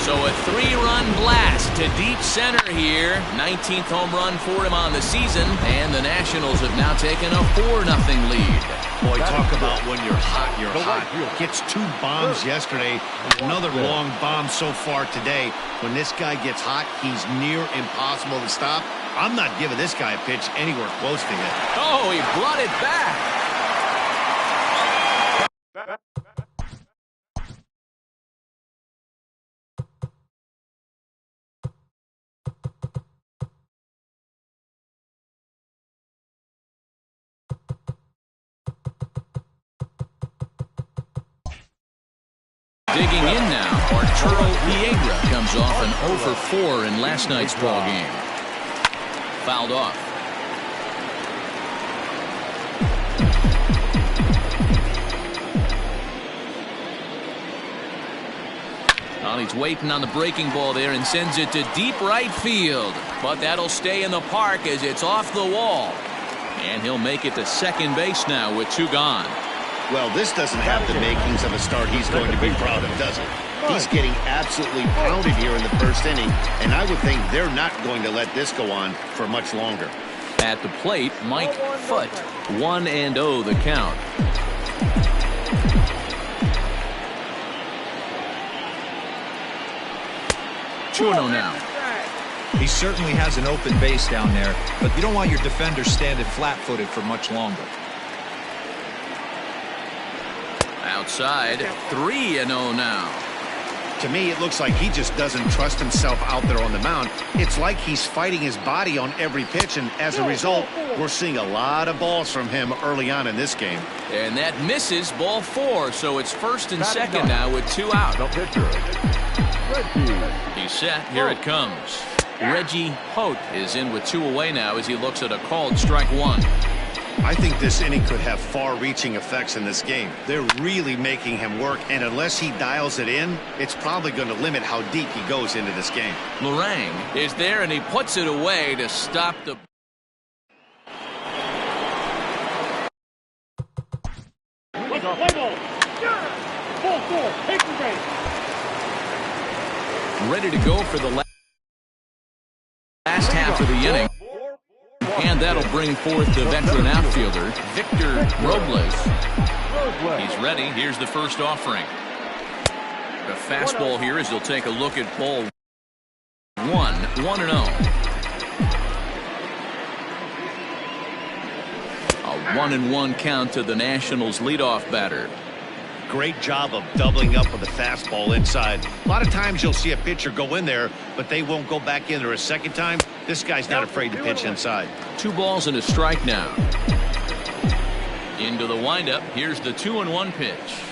So a 3-run blast to deep center here. 19th home run for him on the season. And the Nationals have now taken a 4-0 lead. Boy, talk about when you're hot, you're hot. Gets 2 bombs yesterday. Another long bomb so far today. When this guy gets hot, he's near impossible to stop. I'm not giving this guy a pitch anywhere close to him. Oh, he brought it back. Digging in now, Arturo Vieira comes off an 0 for 4 in last night's ball game. Fouled off. he's waiting on the breaking ball there and sends it to deep right field. But that'll stay in the park as it's off the wall. And he'll make it to second base now with 2 gone. Well, this doesn't have the makings of a start he's going to be proud of, does it? He's getting absolutely pounded here in the first inning, and I would think they're not going to let this go on for much longer. At the plate, Mike Foote. 1-0 the count. Chuno now. He certainly has an open base down there, but you don't want your defender standing flat-footed for much longer. Outside, 3-0 now. To me, it looks like he just doesn't trust himself out there on the mound. It's like he's fighting his body on every pitch, and as a result, we're seeing a lot of balls from him early on in this game. And that misses, ball 4, so it's first and second now with 2 out. He's set, here it comes. Reggie Holt is in with 2 away now as he looks at a called strike 1. I think this inning could have far-reaching effects in this game. They're really making him work, and unless he dials it in, it's probably going to limit how deep he goes into this game. Lorang is there, and he puts it away to stop the... Play ball. Ball 4. Take the base. Ready to go for the last half of the inning. And that'll bring forth the veteran outfielder, Victor Robles. He's ready. Here's the first offering. The fastball here as he'll take a look at ball 1, 1-0. A 1-1 count to the Nationals leadoff batter. Great job of doubling up with the fastball inside. A lot of times you'll see a pitcher go in there, but they won't go back in there a second time. This guy's not afraid to pitch inside. 2 balls and a strike now. Into the windup. Here's the 2-1 pitch.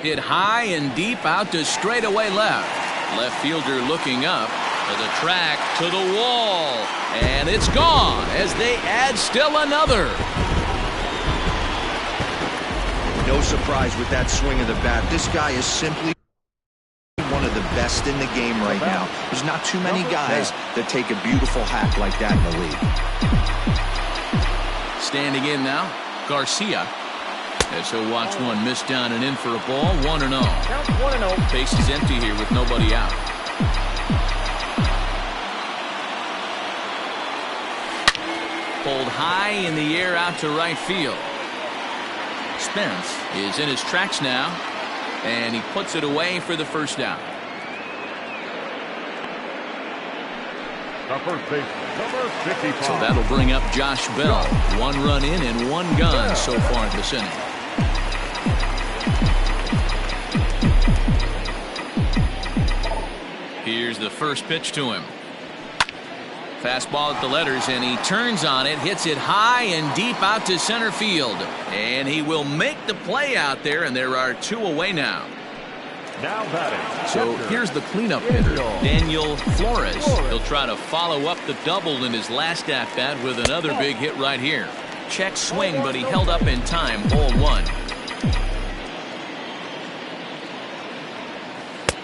Hit high and deep out to straightaway left. Left fielder looking up to the track, to the wall. And it's gone as they add still another. No surprise with that swing of the bat. This guy is simply one of the best in the game right now. There's not too many guys that take a beautiful hack like that in the league. Standing in now, Garcia. As he'll watch one miss down and in for a ball. 1-0. Base is empty here with nobody out. Pulled high in the air out to right field. Spence is in his tracks now, and he puts it away for the first down. The first baseman, number 55. So that'll bring up Josh Bell. 1 run in and 1 gun so far in this inning. Here's the first pitch to him. Fastball at the letters, and he turns on it, hits it high and deep out to center field. And he will make the play out there, and there are 2 away now. Now batting. So here's the cleanup hitter, Daniel Flores. He'll try to follow up the double in his last at-bat with another big hit right here. Check swing, but he held up in time, ball 1.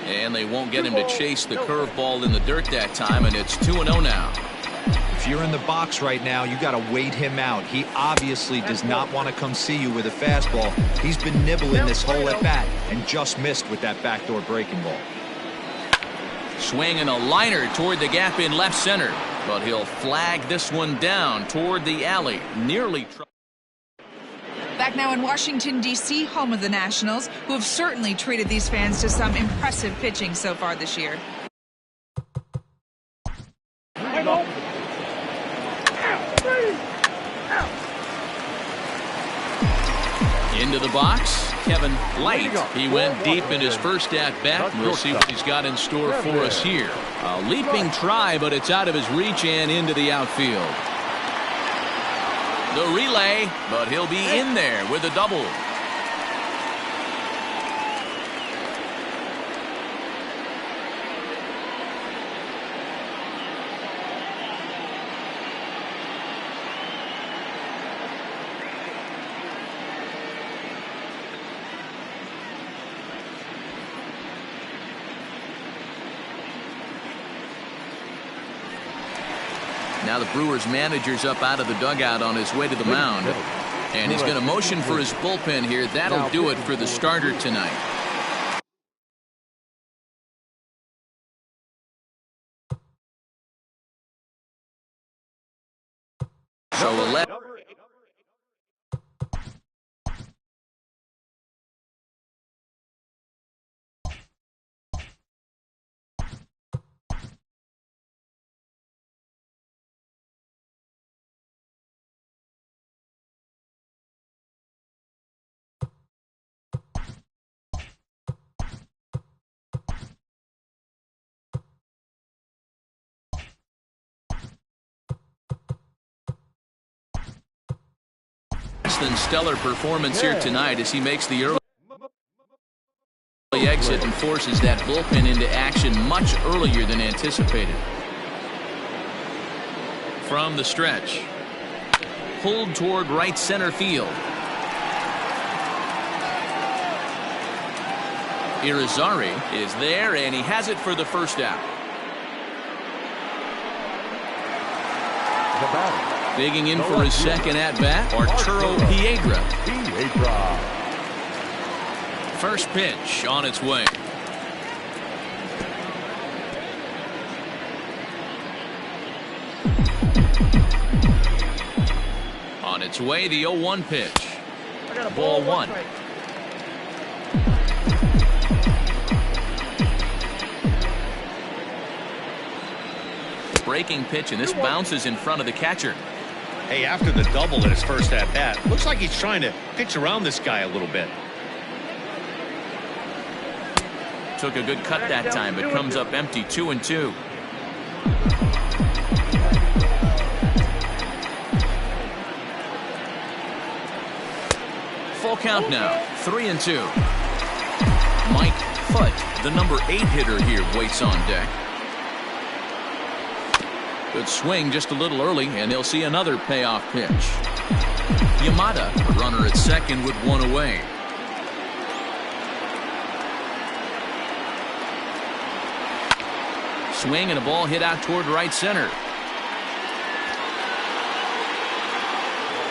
And they won't get him to chase the curveball in the dirt that time, and it's 2-0 now. If you're in the box right now, you got to wait him out. He obviously does not want to come see you with a fastball. He's been nibbling this whole at bat and just missed with that backdoor breaking ball. Swing and a liner toward the gap in left center, but he'll flag this one down toward the alley. Nearly. Back now in Washington, D.C., home of the Nationals, who have certainly treated these fans to some impressive pitching so far this year. Into the box, Kevin Light. He went deep in his first at-bat. We'll see what he's got in store for us here. A leaping try, but it's out of his reach and into the outfield. The relay, but he'll be in there with a double. Now the Brewers manager's up out of the dugout on his way to the mound. And he's going to motion for his bullpen here. That'll do it for the starter tonight. So 11. Than stellar performance here tonight as he makes the early exit and forces that bullpen into action much earlier than anticipated. From the stretch, pulled toward right center field. Irizarry is there, and he has it for the first out. The batter. Digging in for his second at-bat, Arturo Piedra. First pitch on its way. On its way, the 0-1 pitch. Ball one. Breaking pitch, and this bounces in front of the catcher. Hey, after the double in his first at-bat, looks like he's trying to pitch around this guy a little bit. Took a good cut that time, but comes up empty. 2-2. Full count now. 3-2. Mike Foote, the number 8 hitter here, waits on deck. Good swing just a little early, and he'll see another payoff pitch. Yamada, a runner at second with one away. Swing and a ball hit out toward right center.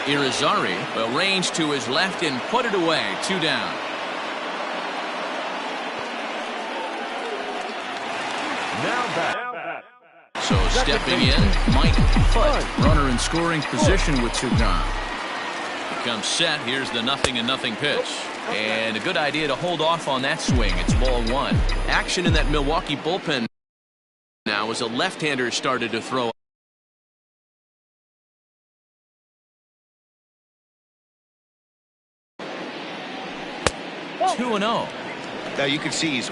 Irizarry will range to his left and put it away. 2 down. Now back. So stepping in, Mike Foote, runner in scoring position with 2 gone. Becomes set. Here's the 0-0 pitch. And a good idea to hold off on that swing. It's ball one. Action in that Milwaukee bullpen now as a left-hander started to throw. 2-0. Now you can see he's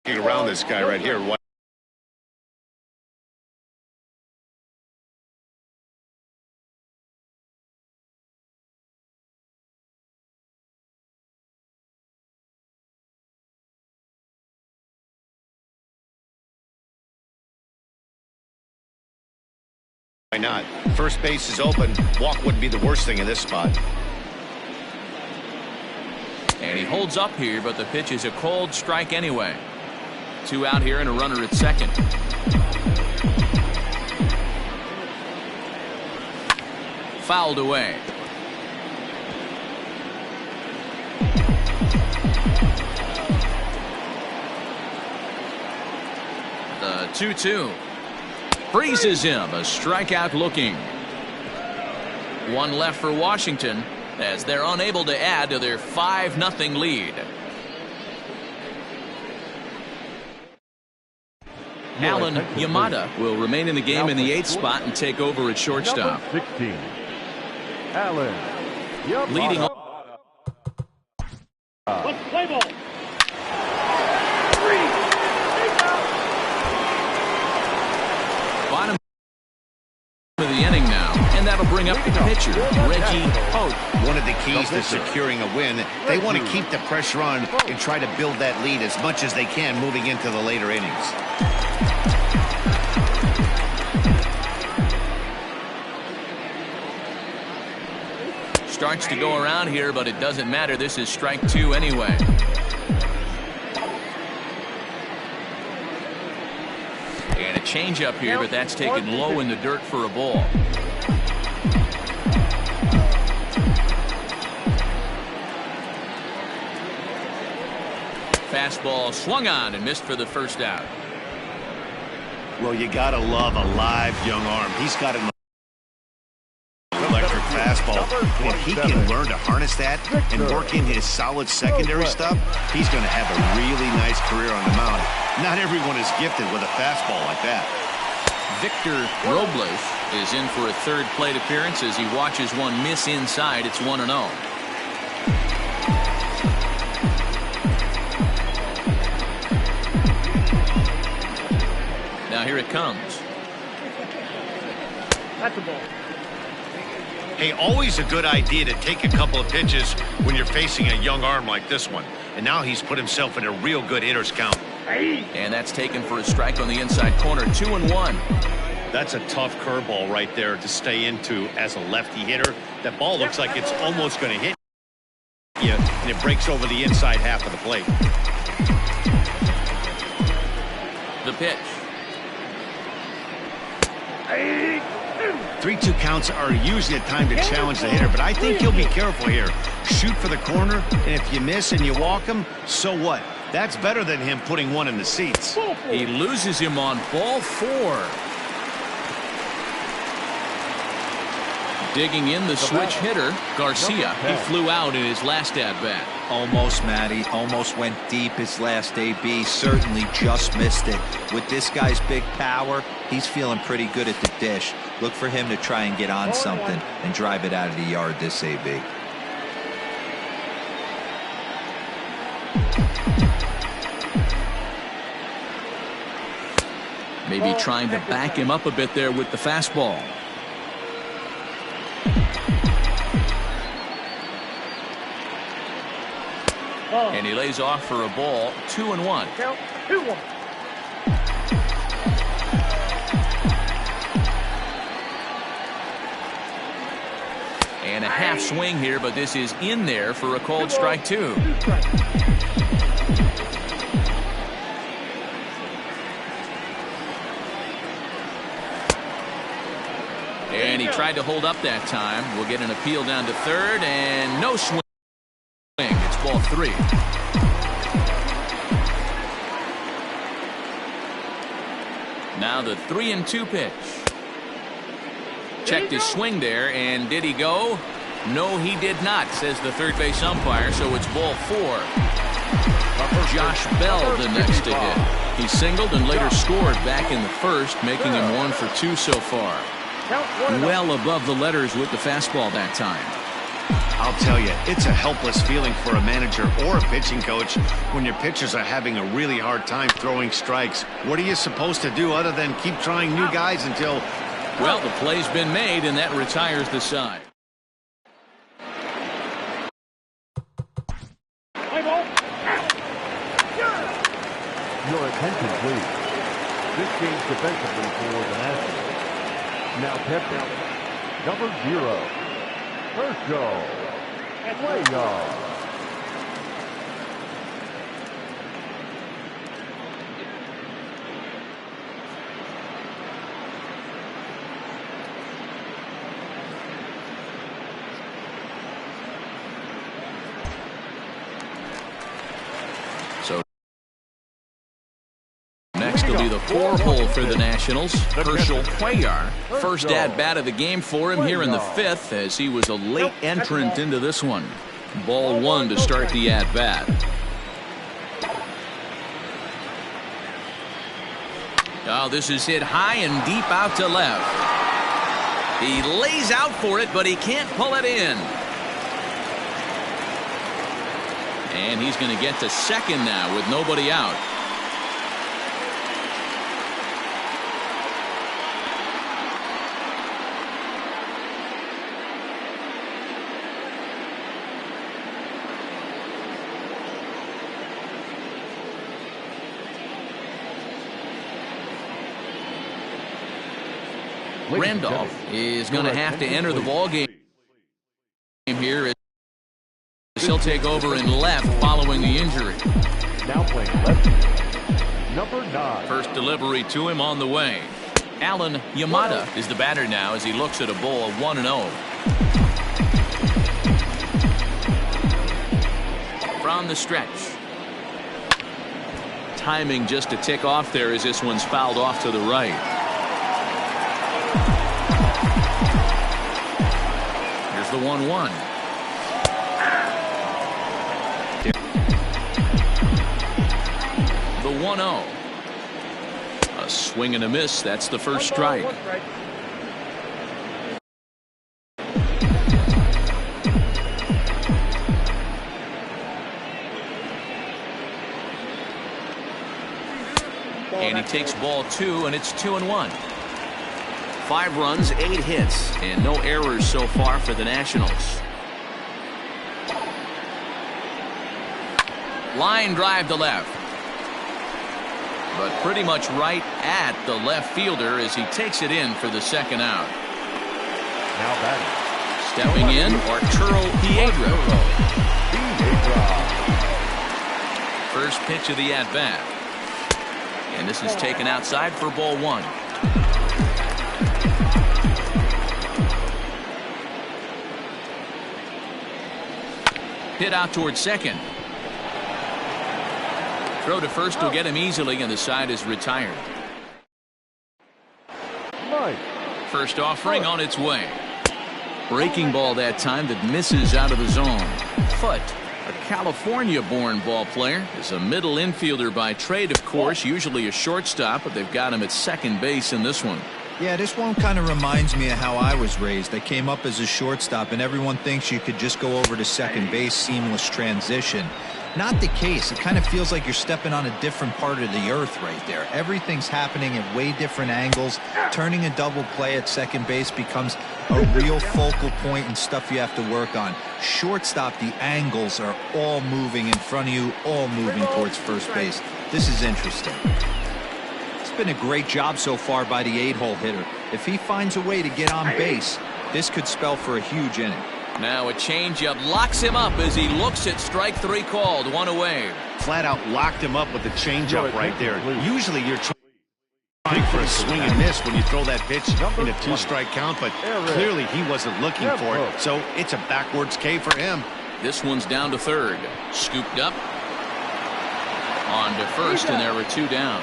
around this guy right here. Why not? First base is open. Walk wouldn't be the worst thing in this spot. And he holds up here, but the pitch is a cold strike anyway. 2 out here and a runner at second. Fouled away. The 2-2. Freezes him. A strikeout looking. 1 left for Washington as they're unable to add to their 5-0 lead. Alan Yamada will remain in the game in the 8th spot and take over at shortstop. Number 16, Alan Yamada. Leading off. Let's play ball. Bottom of the inning now, and that'll bring up the pitcher, Reggie Hope. One of the keys to securing a win, they want to keep the pressure on and try to build that lead as much as they can moving into the later innings. Starts to go around here, but it doesn't matter. This is strike 2 anyway. And a changeup here, but that's taken low in the dirt for a ball. Fastball swung on and missed for the first out. Well, you got to love a live young arm. He's got an electric fastball. And if he can learn to harness that and work in his solid secondary stuff, he's going to have a really nice career on the mound. Not everyone is gifted with a fastball like that. Victor Robles is in for a third plate appearance as he watches one miss inside. It's 1-0. Now here it comes. That's a ball. Hey, always a good idea to take a couple of pitches when you're facing a young arm like this one. And now he's put himself in a real good hitter's count. And that's taken for a strike on the inside corner. 2-1. That's a tough curveball right there to stay into as a lefty hitter. That ball looks like it's almost going to hit you, and it breaks over the inside half of the plate. The pitch. 3-2 counts are usually a time to challenge the hitter, but I think he'll be careful here. Shoot for the corner, and if you miss and you walk him, so what? That's better than him putting one in the seats. He loses him on ball 4. Digging in the switch hitter, Garcia. He flew out in his last at-bat. Almost, Matty. Almost went deep his last AB. Certainly just missed it. With this guy's big power, he's feeling pretty good at the dish. Look for him to try and get on something and drive it out of the yard this AB. Maybe trying to back him up a bit there with the fastball. And he lays off for a ball. 2-1. Count 2-1. And a half swing here, but this is in there for a called strike 2. And he tried to hold up that time. We'll get an appeal down to third, and no swing. It's ball 3. Now the 3-2 pitch. Checked his swing there, and did he go? No, he did not, says the third base umpire, so it's ball 4. Josh Bell the next to hit. He singled and later scored back in the first, making him 1 for 2 so far. Well above the letters with the fastball that time. I'll tell you, it's a helpless feeling for a manager or a pitching coach when your pitchers are having a really hard time throwing strikes. What are you supposed to do other than keep trying new guys until... Well, the play's been made, and that retires the side. Your attention, please. This game's defensively for the Nationals. Now captain, number 0, first go, way off. So next will be the 4-hole for the Nationals. Herschel Cuellar. First at-bat of the game for him here in the 5th, as he was a late entrant into this one. Ball 1 to start the at-bat. Oh, this is hit high and deep out to left. He lays out for it, but he can't pull it in. And he's going to get to second now with nobody out. Randolph is going to have to enter the ball game here as he'll take over in left following the injury. Now playing left, number 9. First delivery to him on the way. Alan Yamada is the batter now as he looks at a bowl of 1-0. From the stretch. Timing just a tick off there as this one's fouled off to the right. Here's the 1-1. The 1-0. A swing and a miss. That's the first strike. And he takes ball 2, and it's 2-1. 5 runs, 8 hits, and no errors so far for the Nationals. Line drive to left. But pretty much right at the left fielder as he takes it in for the second out. Now batting. Stepping in, Arturo Piedra. First pitch of the at-bat. And this is taken outside for ball 1. Hit out towards second. Throw to first will get him easily, and the side is retired. First offering on its way. Breaking ball that time that misses out of the zone. Foot, a California-born ball player, is a middle infielder by trade, of course, usually a shortstop, but they've got him at second base in this one. Yeah, this one kind of reminds me of how I was raised. I came up as a shortstop, and everyone thinks you could just go over to second base, seamless transition. Not the case. It kind of feels like you're stepping on a different part of the earth right there. Everything's happening at way different angles. Turning a double play at second base becomes a real focal point and stuff you have to work on. Shortstop, the angles are all moving in front of you, all moving towards first base. This is interesting. It's been a great job so far by the 8-hole hitter. If he finds a way to get on base, this could spell for a huge inning. Now a changeup locks him up as he looks at strike 3 called. 1 away. Flat out locked him up with the changeup right there. Usually you're trying for a swing and miss when you throw that pitch in a 2-strike count, but clearly he wasn't looking for it, so it's a backwards K for him. This one's down to third. Scooped up. On to first, and there were 2 down.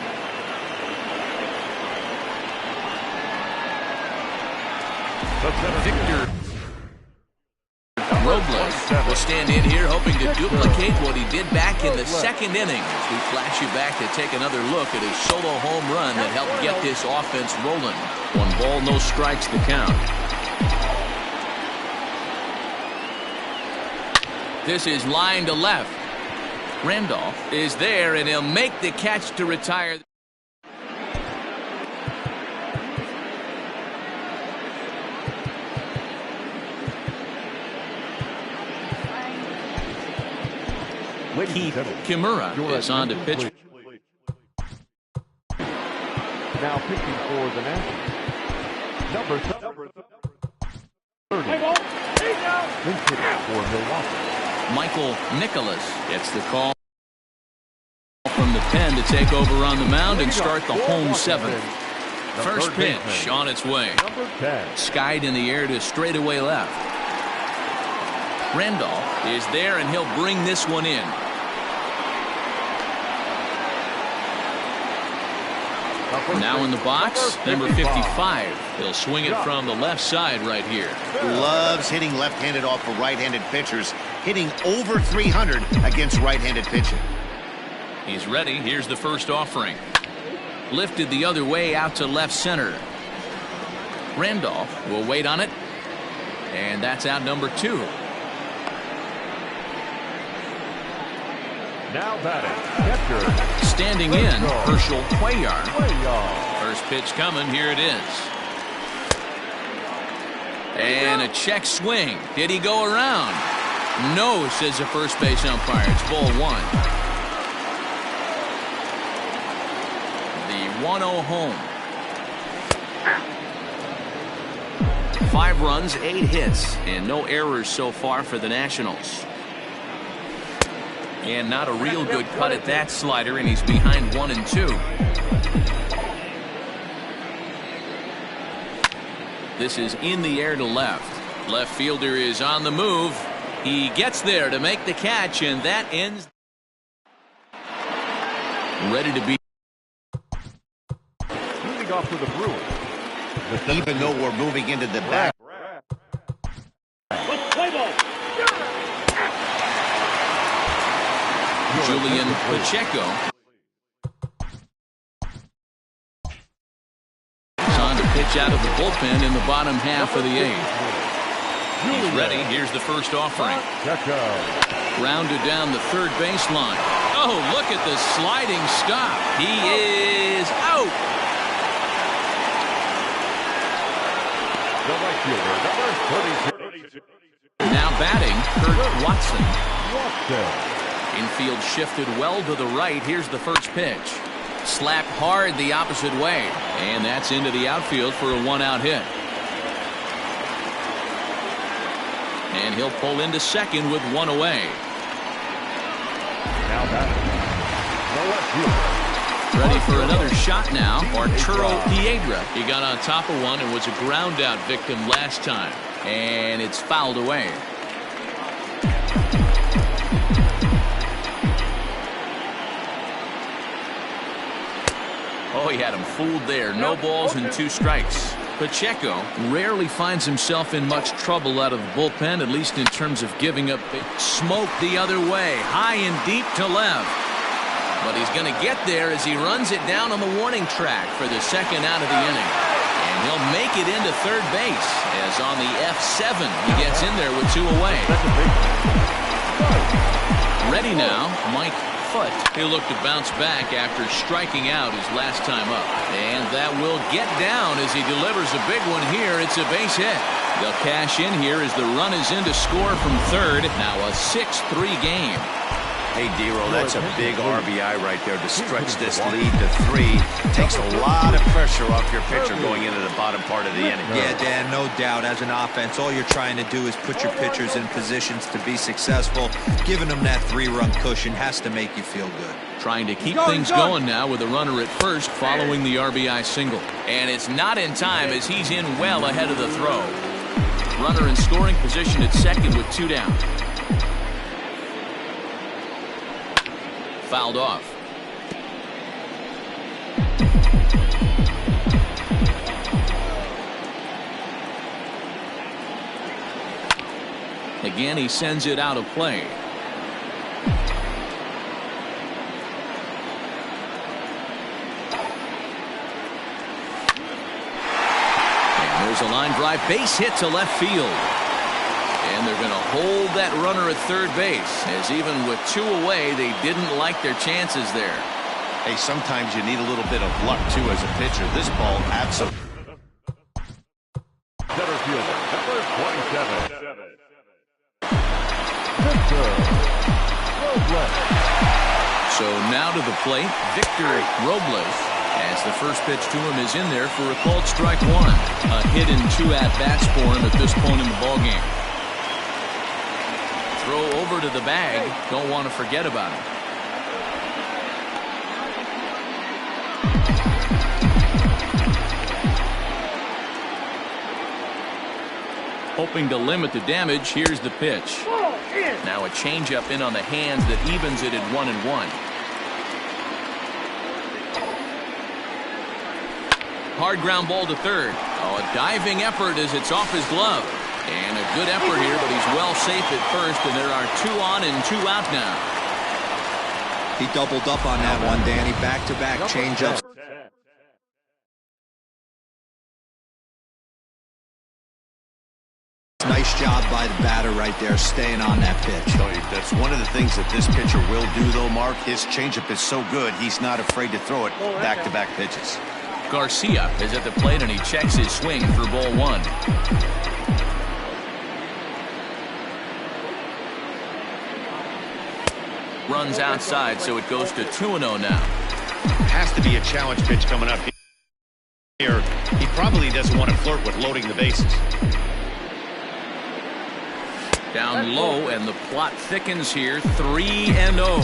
Victor Robles will stand in here hoping to duplicate what he did back in the second inning. As we flash you back to take another look at his solo home run that helped get this offense rolling. 1 ball, no strikes to count. This is line to left. Randolph is there, and he'll make the catch to retire. Keith Kimura is on to pitch. Now pitching for the Nationals, number 30. For Milwaukee. Michael Nicholas gets the call from the pen to take over on the mound and start the home 7th. First pitch on its way. Skied in the air to straightaway left. Randolph is there, and he'll bring this one in. Now in the box, number 55. He'll swing it from the left side right here. Loves hitting left-handed off of right-handed pitchers, hitting over 300 against right-handed pitching. He's ready. Here's the first offering. Lifted the other way out to left center. Randolph will wait on it. And that's out number 2. Now batting, catcher. Standing in, Herschel Cuellar. First pitch coming. Here it is. And a check swing. Did he go around? No, says the first base umpire. It's ball 1. The 1-0 home. 5 runs, 8 hits, and no errors so far for the Nationals. And not a real good cut at that slider, and he's behind 1-2. This is in the air to left. Left fielder is on the move. He gets there to make the catch, and that ends. Ready to be. Moving off to the Brewers. Even though we're moving into the back. Julian Pacheco. He's on to pitch out of the bullpen in the bottom half of the 8th. He's ready. Here's the first offering. Grounded down the third baseline. Oh, look at the sliding stop. He is out. The right fielder, number 32. Now batting, Kurt Watson. Infield shifted well to the right. Here's the first pitch. Slapped hard the opposite way. And that's into the outfield for a 1-out hit. And he'll pull into second with 1 away. Now batting, the left fielder. Ready for another shot now. Arturo Piedra. He got on top of one and was a ground out victim last time. And it's fouled away. Oh, he had him fooled there. No balls and 2 strikes. Pacheco rarely finds himself in much trouble out of the bullpen, at least in terms of giving up. Smoke the other way, high and deep to left. But he's going to get there as he runs it down on the warning track for the second out of the inning. And he'll make it into third base, as on the F7 he gets in there with 2 away. Ready now, Mike Foote. He'll look to bounce back after striking out his last time up. And that will get down as he delivers a big one here. It's a base hit. They'll cash in here as the run is in to score from third. Now a 6-3 game. Hey, D-Roll, that's a big RBI right there to stretch this lead to 3. Takes a lot of pressure off your pitcher going into the bottom part of the inning. Yeah, Dan, no doubt. As an offense, all you're trying to do is put your pitchers in positions to be successful. Giving them that 3-run cushion has to make you feel good. Trying to keep things going now with a runner at first following the RBI single. And it's not in time as he's in well ahead of the throw. Runner in scoring position at second with 2 down. Fouled off. Again, he sends it out of play. And there's a line drive base hit to left field. And they're going to hold that runner at third base, as even with 2 away, they didn't like their chances there. Hey, sometimes you need a little bit of luck, too, as a pitcher. This ball, absolutely. Center fielder, number 27. So now to the plate, Victor Robles, as the first pitch to him is in there for a called strike 1. A hit and 2 at-bats for him at this point in the ballgame. Throw over to the bag. Don't want to forget about him. Hoping to limit the damage. Here's the pitch. Now a changeup in on the hands that evens it at 1-1. Hard ground ball to third. Oh, a diving effort as it's off his glove. And a good effort here, but he's well safe at first, and there are 2 on and 2 out now. He doubled up on that one, Danny. Back-to-back changeups. job by the batter right there, staying on that pitch. That's one of the things that this pitcher will do, though, Mark. His changeup is so good, he's not afraid to throw it back-to-back pitches. Garcia is at the plate, and he checks his swing for ball one. Runs outside, so it goes to 2-0 now. Has to be a challenge pitch coming up here. He probably doesn't want to flirt with loading the bases. Down low, and the plot thickens here. 3-0.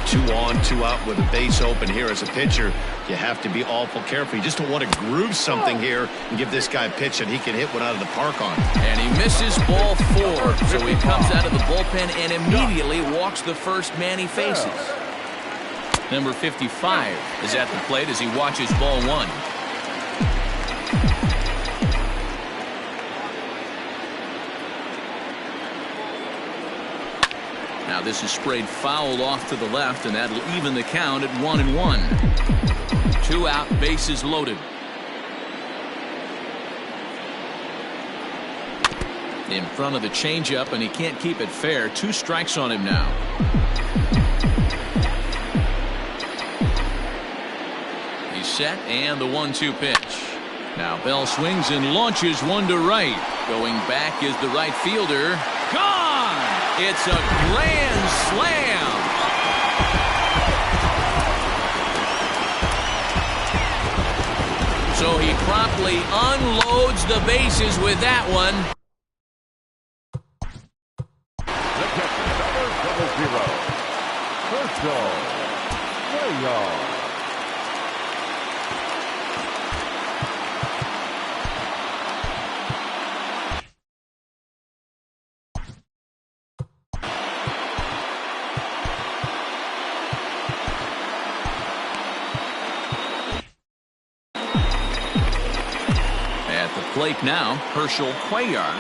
2 on, 2 out with a base open here as a pitcher. You have to be awful careful. You just don't want to groove something here and give this guy a pitch that he can hit one out of the park on. And he misses ball 4, so he comes out of the bullpen and immediately walks the first man he faces. Number 55 is at the plate as he watches ball 1. Now this is sprayed foul off to the left, and that'll even the count at 1-1. 2 out, bases loaded. In front of the changeup, and he can't keep it fair. 2 strikes on him now. He's set, and the 1-2 pitch. Now Bell swings and launches one to right. Going back is the right fielder. Gone! It's a grand slam. So he promptly unloads the bases with that one. The catcher, number 00. First goal. Plate now, Herschel Cuellar,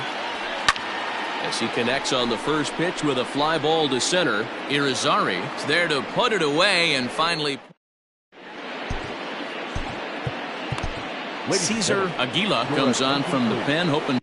as he connects on the first pitch with a fly ball to center. Irizarry is there to put it away, and finally Cesar Aguila comes on from the pen, hoping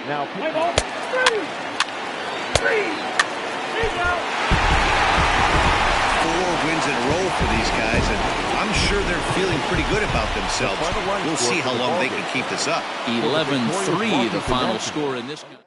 Now, Play ball. 3. He's out. 4 wins in a row for these guys, and I'm sure they're feeling pretty good about themselves. We'll see how long they can keep this up. 11-3 the final score in this game.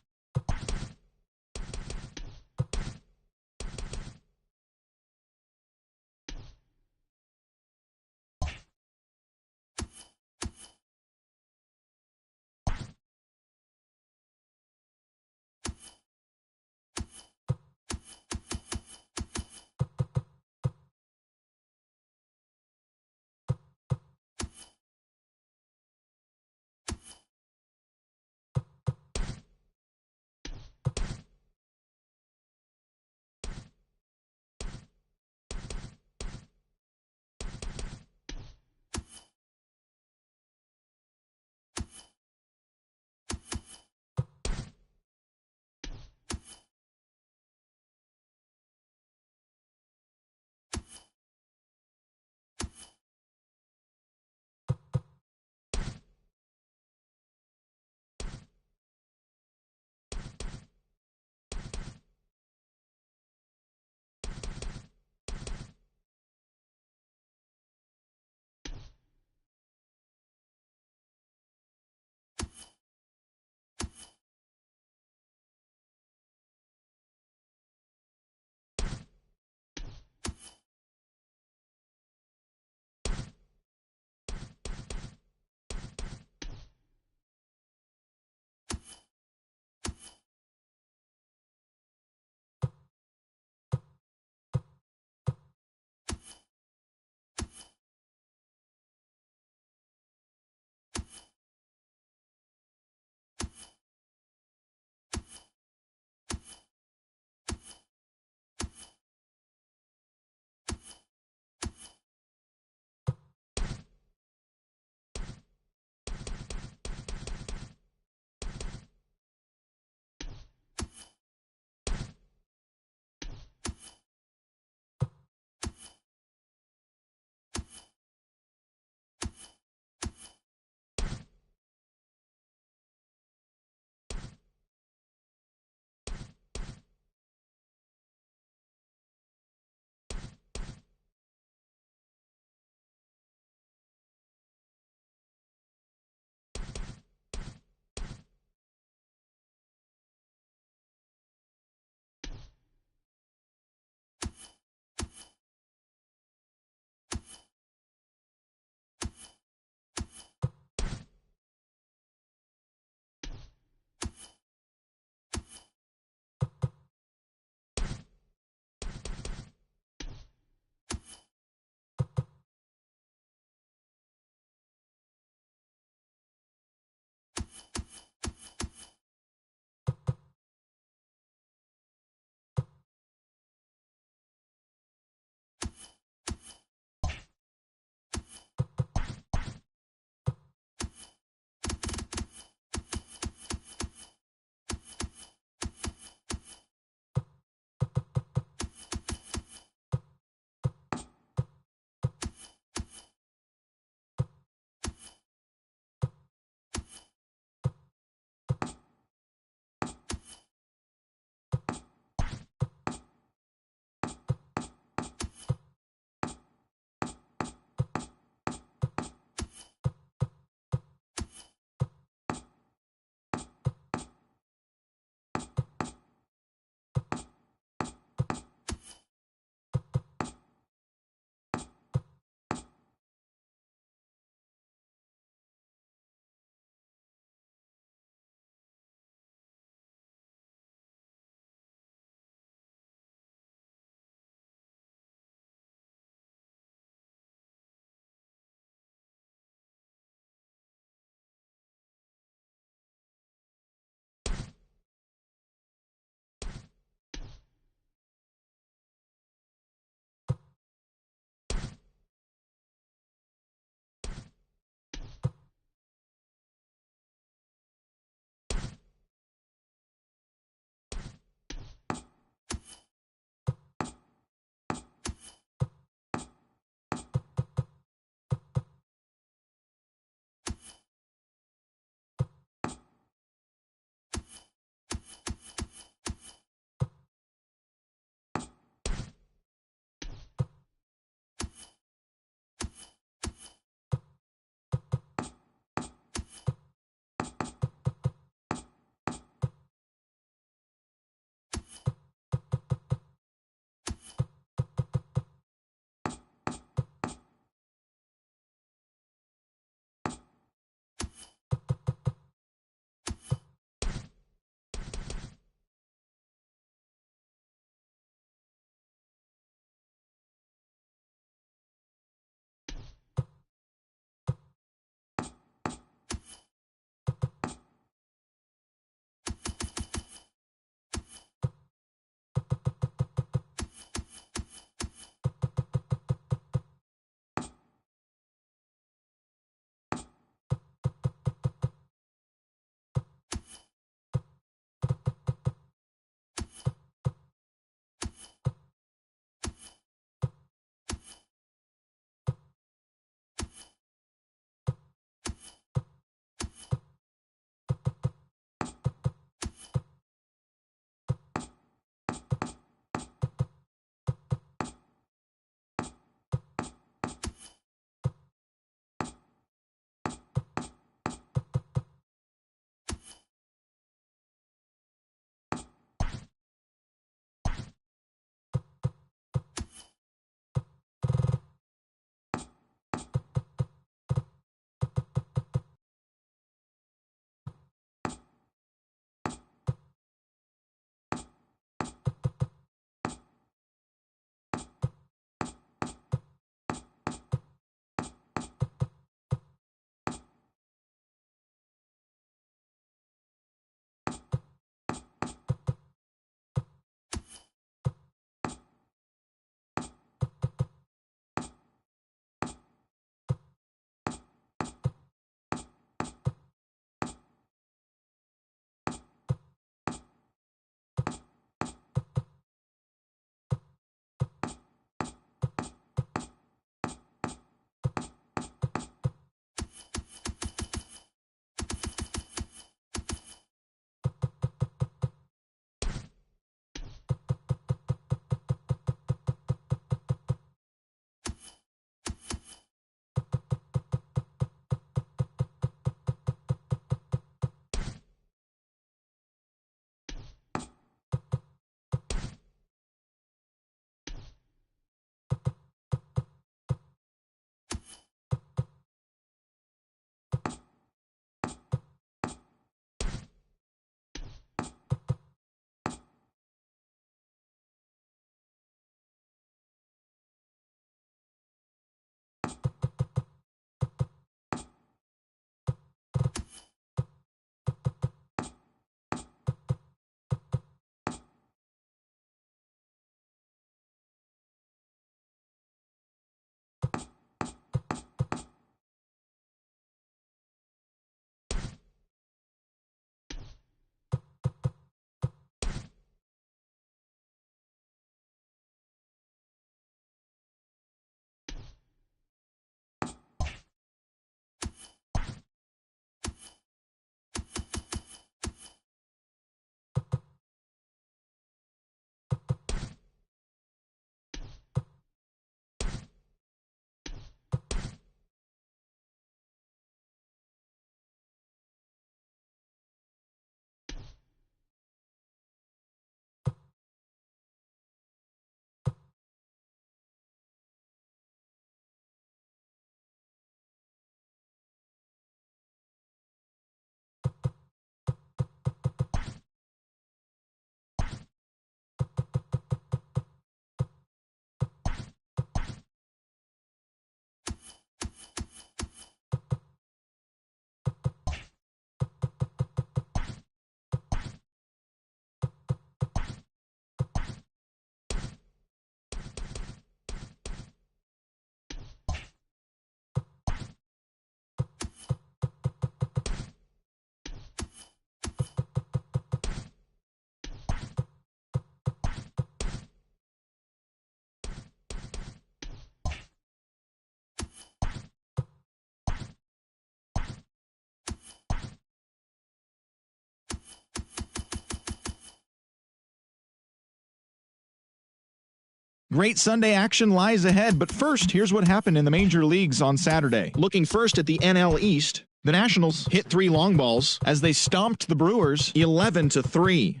Great Sunday action lies ahead, but first, here's what happened in the major leagues on Saturday. Looking first at the NL East, the Nationals hit 3 long balls as they stomped the Brewers 11-3.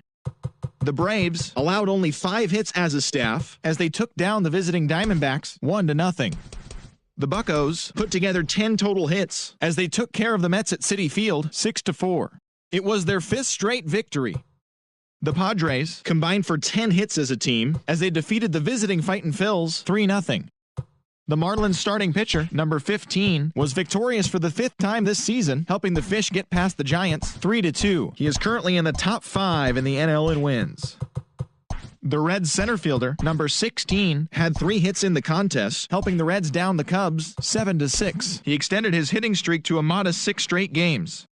The Braves allowed only 5 hits as a staff as they took down the visiting Diamondbacks 1-0. The Buccos put together 10 total hits as they took care of the Mets at Citi Field 6-4. It was their 5th straight victory. The Padres combined for 10 hits as a team as they defeated the visiting Fightin' Phils 3-0. The Marlins starting pitcher, number 15, was victorious for the 5th time this season, helping the Fish get past the Giants 3-2. He is currently in the top 5 in the NL in wins. The Reds center fielder, number 16, had 3 hits in the contest, helping the Reds down the Cubs 7-6. He extended his hitting streak to a modest 6 straight games.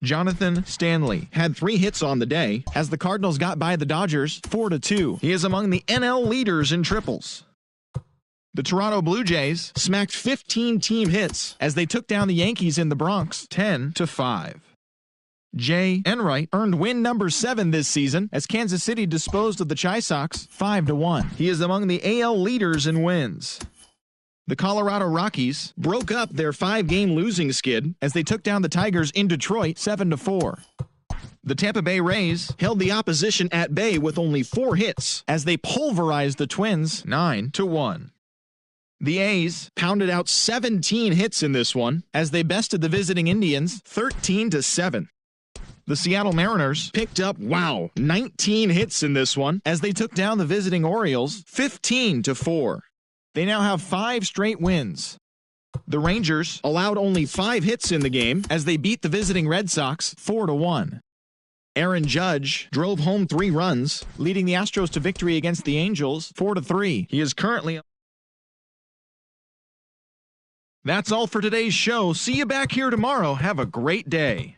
Jonathan Stanley had 3 hits on the day as the Cardinals got by the Dodgers 4-2. He is among the NL leaders in triples. The Toronto Blue Jays smacked 15 team hits as they took down the Yankees in the Bronx 10-5. Jay Enright earned win number 7 this season as Kansas City disposed of the Chi Sox 5-1. He is among the AL leaders in wins. The Colorado Rockies broke up their 5-game losing skid as they took down the Tigers in Detroit 7-4. The Tampa Bay Rays held the opposition at bay with only 4 hits as they pulverized the Twins 9-1. The A's pounded out 17 hits in this one as they bested the visiting Indians 13-7. The Seattle Mariners picked up, 19 hits in this one as they took down the visiting Orioles 15-4. They now have 5 straight wins. The Rangers allowed only 5 hits in the game as they beat the visiting Red Sox 4-1. Aaron Judge drove home 3 runs, leading the Astros to victory against the Angels 4-3. He is currently... That's all for today's show. See you back here tomorrow. Have a great day.